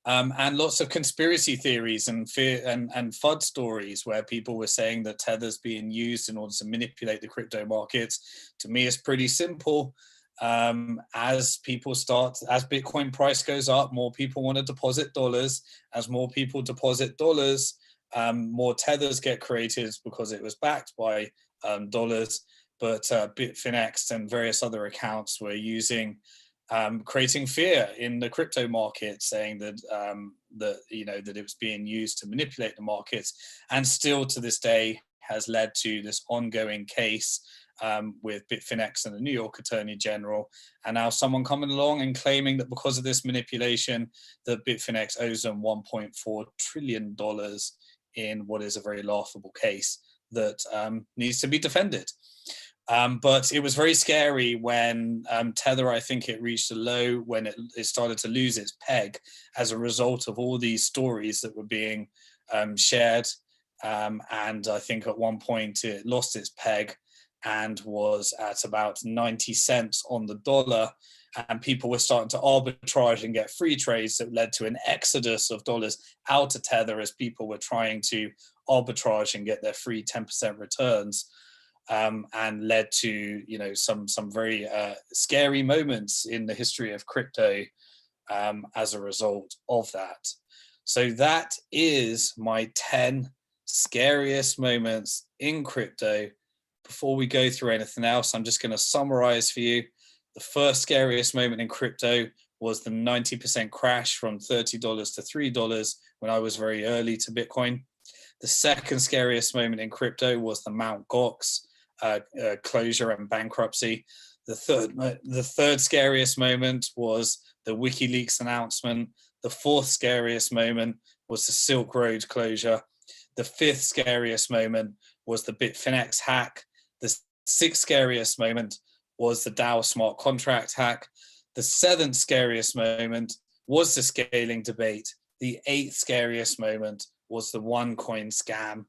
And lots of conspiracy theories and fear and FUD stories where people were saying that Tether's being used in order to manipulate the crypto markets. To me, it's pretty simple. As Bitcoin price goes up, more people want to deposit dollars. As more people deposit dollars, more Tethers get created because it was backed by dollars. But Bitfinex and various other accounts were creating fear in the crypto market, saying that that it was being used to manipulate the markets, and still to this day has led to this ongoing case with Bitfinex and the New York Attorney General, and now someone coming along and claiming that because of this manipulation, that Bitfinex owes them $1.4 trillion in what is a very laughable case that needs to be defended. But it was very scary when Tether, I think it reached a low when it started to lose its peg as a result of all these stories that were being shared. And I think at one point it lost its peg and was at about 90 cents on the dollar. And people were starting to arbitrage and get free trades that led to an exodus of dollars out of Tether as people were trying to arbitrage and get their free 10% returns. And led to some very scary moments in the history of crypto as a result of that. So that is my 10 scariest moments in crypto. Before we go through anything else, I'm just going to summarize for you. The first scariest moment in crypto was the 90% crash from $30 to $3 when I was very early to Bitcoin. The second scariest moment in crypto was the Mt. Gox closure and bankruptcy. The third scariest moment was the WikiLeaks announcement. The fourth scariest moment was the Silk Road closure. The fifth scariest moment was the Bitfinex hack. The sixth scariest moment was the DAO smart contract hack. The seventh scariest moment was the scaling debate. The eighth scariest moment was the OneCoin scam.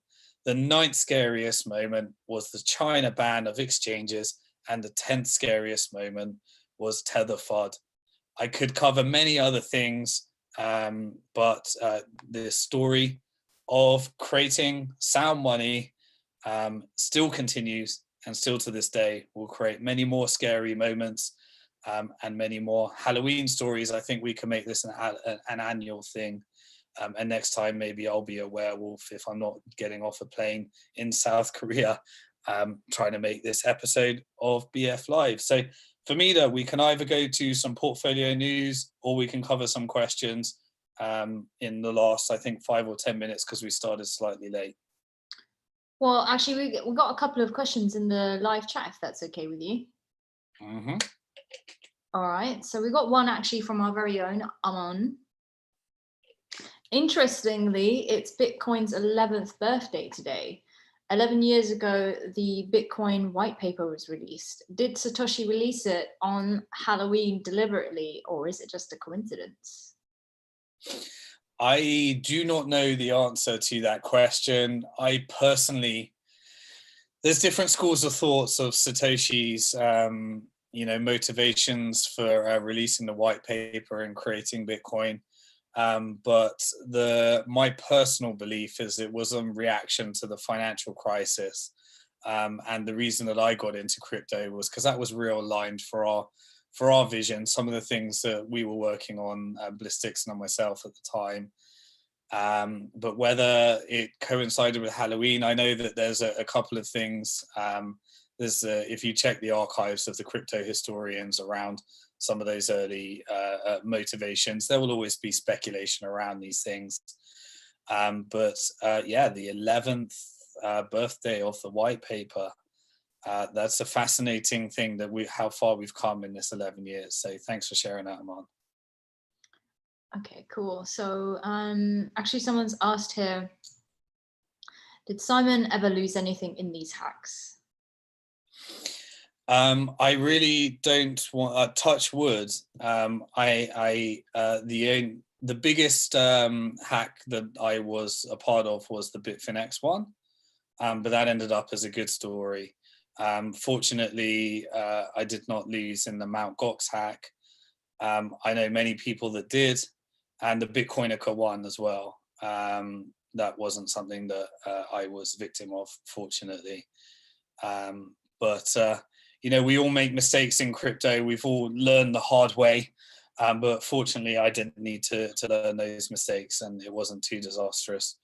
The ninth scariest moment was the China ban of exchanges. And the 10th scariest moment was Tether FUD. I could cover many other things, but the story of creating sound money still continues, and still to this day will create many more scary moments and many more Halloween stories. I think we can make this an annual thing. And next time, maybe I'll be a werewolf if I'm not getting off a plane in South Korea, trying to make this episode of BF Live. So for me, though, we can either go to some portfolio news or we can cover some questions in the last, I think, 5 or 10 minutes because we started slightly late. Well, actually, we got a couple of questions in the live chat, if that's okay with you. Mm-hmm. All right. So we got one actually from our very own Aman. Interestingly, it's Bitcoin's 11th birthday today. 11 years ago, the Bitcoin white paper was released. Did Satoshi release it on Halloween deliberately, or is it just a coincidence? I do not know the answer to that question. I personally, there's different schools of thoughts of Satoshi's, motivations for releasing the white paper and creating Bitcoin. But my personal belief is it was a reaction to the financial crisis. And the reason that I got into crypto was because that was real aligned for our vision, some of the things that we were working on, Bliss Dixon and myself at the time. But whether it coincided with Halloween, I know that there's a couple of things. If you check the archives of the crypto historians around some of those early motivations, there will always be speculation around these things. But the 11th birthday of the white paper, that's a fascinating thing that how far we've come in this 11 years. So thanks for sharing that, Aman. Okay, cool. So actually someone's asked here, did Simon ever lose anything in these hacks? I really don't want touch wood. The biggest hack that I was a part of was the Bitfinex one, but that ended up as a good story. Fortunately, I did not lose in the Mt. Gox hack. I know many people that did, and the Bitcoinica one as well. That wasn't something that I was victim of, fortunately. But we all make mistakes in crypto. We've all learned the hard way. But fortunately, I didn't need to learn those mistakes, and it wasn't too disastrous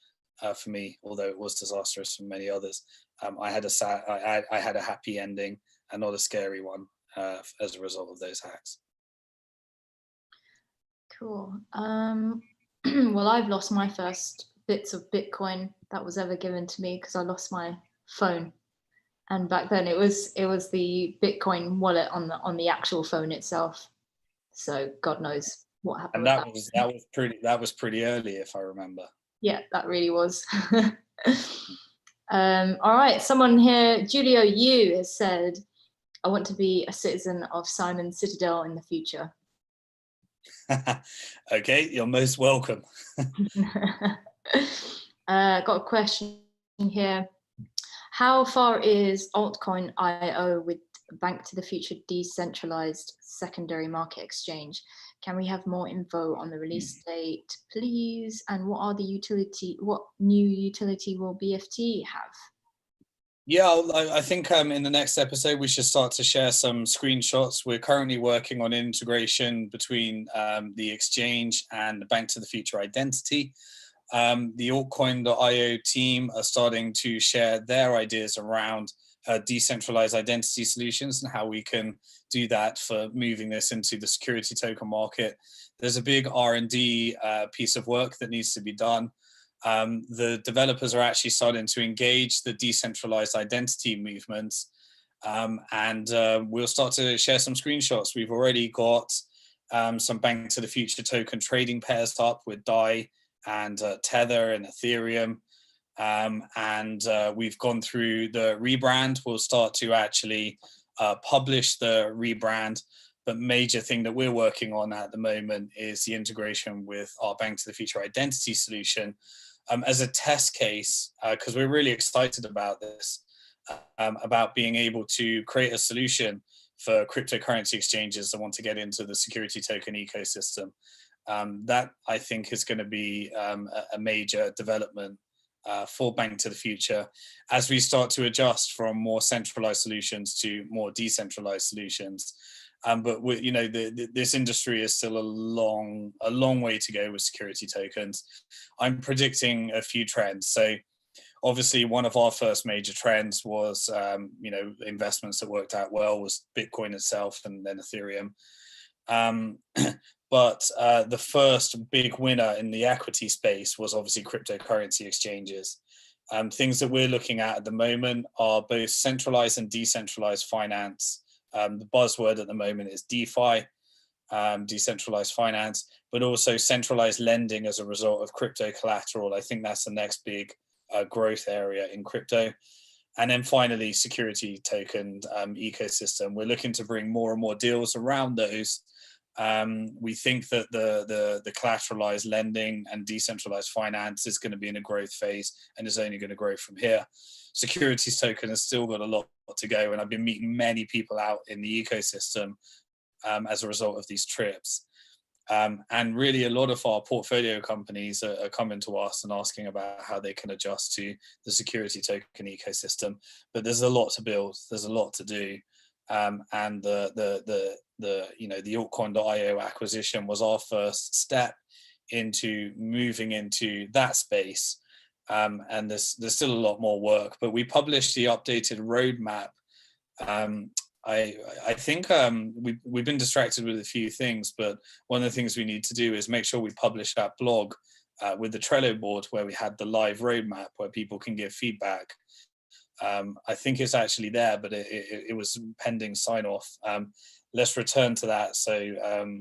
for me, although it was disastrous for many others. I had a happy ending and not a scary one as a result of those hacks. Cool. Well, I've lost my first bits of Bitcoin that was ever given to me because I lost my phone. And back then it was the Bitcoin wallet on the actual phone itself. So God knows what happened. And that was pretty early, if I remember. Yeah, that really was. All right, someone here, Julio Yu, has said, "I want to be a citizen of Simon Citadel in the future." Okay, you're most welcome. Got a question here. How far is altcoin IO with Bank to the Future decentralized secondary market exchange? Can we have more info on the release date, please? And what new utility will BFT have? Yeah, I think in the next episode, we should start to share some screenshots. We're currently working on integration between the exchange and the Bank to the Future identity. The altcoin.io team are starting to share their ideas around decentralized identity solutions and how we can do that for moving this into the security token market. There's a big R&D piece of work that needs to be done. The developers are actually starting to engage the decentralized identity movements, and we'll start to share some screenshots. We've already got some Bank to the Future token trading pairs up with DAI and Tether and Ethereum. And we've gone through the rebrand. We'll start to actually publish the rebrand. But major thing that we're working on at the moment is the integration with our Bank to the Future identity solution as a test case, because we're really excited about this, about being able to create a solution for cryptocurrency exchanges that want to get into the security token ecosystem. That, I think, is going to be a major development for Bank to the Future as we start to adjust from more centralized solutions to more decentralized solutions. But this industry is still a long way to go with security tokens. I'm predicting a few trends. So obviously one of our first major trends was investments that worked out well was Bitcoin itself and then Ethereum. But the first big winner in the equity space was obviously cryptocurrency exchanges. Things that we're looking at the moment are both centralized and decentralized finance. The buzzword at the moment is DeFi, decentralized finance, but also centralized lending as a result of crypto collateral. I think that's the next big growth area in crypto. And then finally, security token ecosystem. We're looking to bring more and more deals around those. We think that the collateralized lending and decentralized finance is going to be in a growth phase and is only going to grow from here. Securities token has still got a lot to go, and I've been meeting many people out in the ecosystem as a result of these trips. And really a lot of our portfolio companies are coming to us and asking about how they can adjust to the security token ecosystem. But there's a lot to build, there's a lot to do. And the altcoin.io acquisition was our first step into moving into that space. And there's still a lot more work, but we published the updated roadmap. I think we've been distracted with a few things, but one of the things we need to do is make sure we publish that blog with the Trello board where we had the live roadmap where people can give feedback. I think it's actually there, but it was pending sign off. Let's return to that. So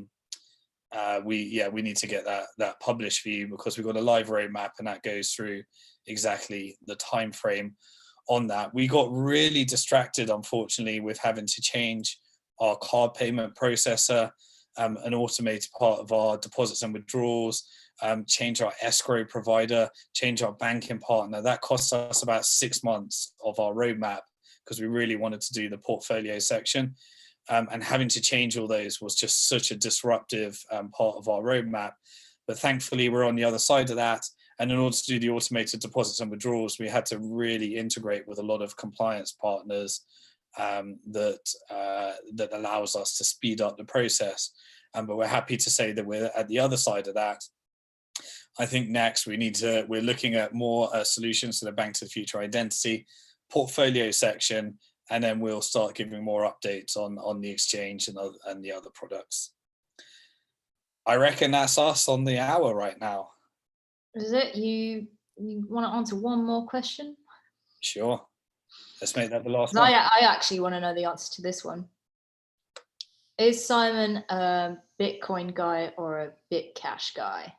we need to get that published for you, because we've got a live roadmap and that goes through exactly the time frame on that. We got really distracted, unfortunately, with having to change our card payment processor, an automated part of our deposits and withdrawals, change our escrow provider, change our banking partner. That cost us about 6 months of our roadmap because we really wanted to do the portfolio section. And having to change all those was just such a disruptive part of our roadmap. But thankfully, we're on the other side of that. And in order to do the automated deposits and withdrawals, we had to really integrate with a lot of compliance partners that allows us to speed up the process. But we're happy to say that we're at the other side of that. I think next we're looking at more solutions to the Bank to the Future identity portfolio section, and then we'll start giving more updates on the exchange and the other products. I reckon that's us on the hour right now. Is it? You want to answer one more question? Sure. Let's make that the last one. I actually want to know the answer to this one. Is Simon a Bitcoin guy or a Bitcash guy?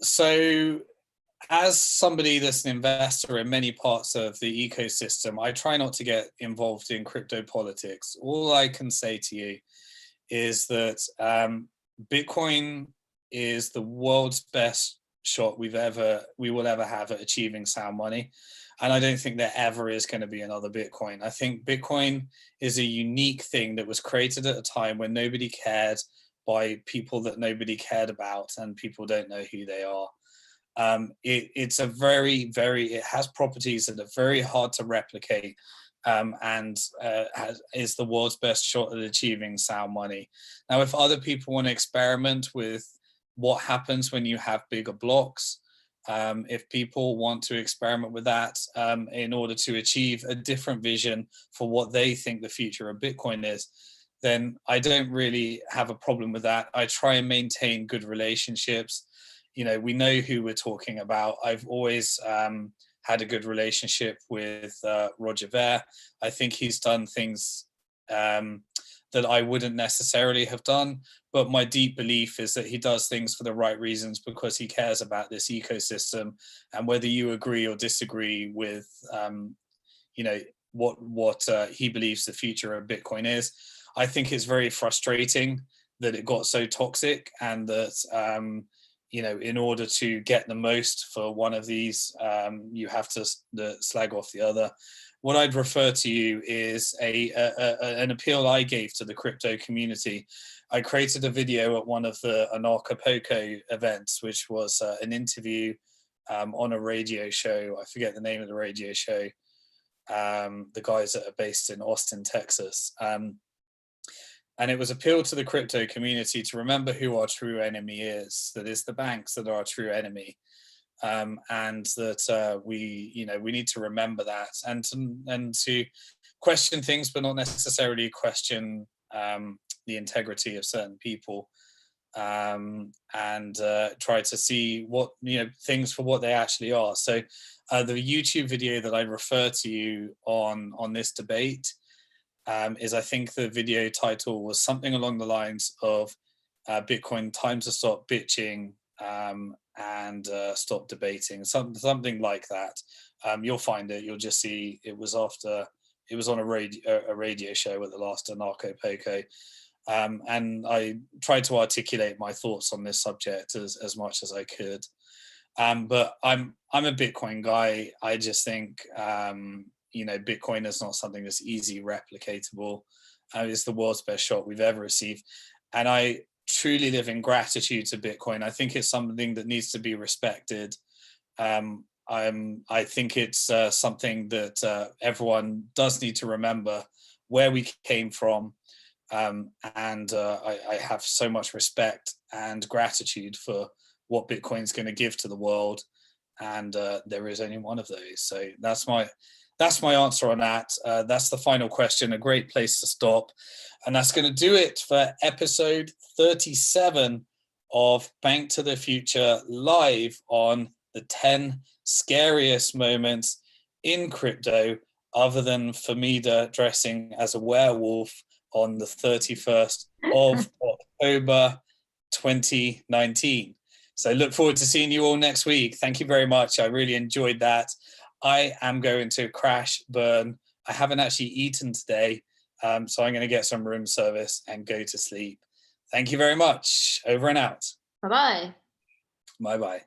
So as somebody that's an investor in many parts of the ecosystem, I try not to get involved in crypto politics. All I can say to you is that Bitcoin is the world's best shot we will ever have at achieving sound money. And I don't think there ever is going to be another Bitcoin. I think Bitcoin is a unique thing that was created at a time when nobody cared, by people that nobody cared about, and people don't know who they are. It's a it has properties that are very hard to replicate, and is the world's best shot at achieving sound money. Now, if other people want to experiment with what happens when you have bigger blocks. If people want to experiment with that in order to achieve a different vision for what they think the future of Bitcoin is, then I don't really have a problem with that. I try and maintain good relationships. We know who we're talking about. I've always had a good relationship with Roger Ver. I think he's done things that I wouldn't necessarily have done, but my deep belief is that he does things for the right reasons because he cares about this ecosystem. And whether you agree or disagree with, what he believes the future of Bitcoin is, I think it's very frustrating that it got so toxic, and that in order to get the most for one of these, you have to slag off the other. What I'd refer to you is an appeal I gave to the crypto community. I created a video at one of the Anarchapulco events, which was an interview on a radio show. I forget the name of the radio show. The guys that are based in Austin, Texas. And it was appeal to the crypto community to remember who our true enemy is. That it's the banks that are our true enemy. And that we need to remember that, and to question things, but not necessarily question the integrity of certain people, and try to see what things for what they actually are. So the YouTube video that I refer to you on this debate is, I think the video title was something along the lines of Bitcoin, time to stop bitching and stop debating, something like that. You'll find it. You'll just see it was on a radio show at the last Anarchapulco. And I tried to articulate my thoughts on this subject as much as I could. But I'm a Bitcoin guy. I just think Bitcoin is not something that's easy replicatable. It's the world's best shot we've ever received, and I truly live in gratitude to Bitcoin. I think it's something that needs to be respected. I think it's something that everyone does need to remember where we came from, and I have so much respect and gratitude for what Bitcoin's going to give to the world, and there is only one of those. So that's my answer on that. That's the final question. A great place to stop. And that's going to do it for episode 37 of Bank to the Future, live on the 10 scariest moments in crypto, other than Famida dressing as a werewolf on the 31st of October 2019. So look forward to seeing you all next week. Thank you very much. I really enjoyed that. I am going to crash burn. I haven't actually eaten today, so I'm going to get some room service and go to sleep. Thank you very much. Over and out. Bye-bye. Bye-bye.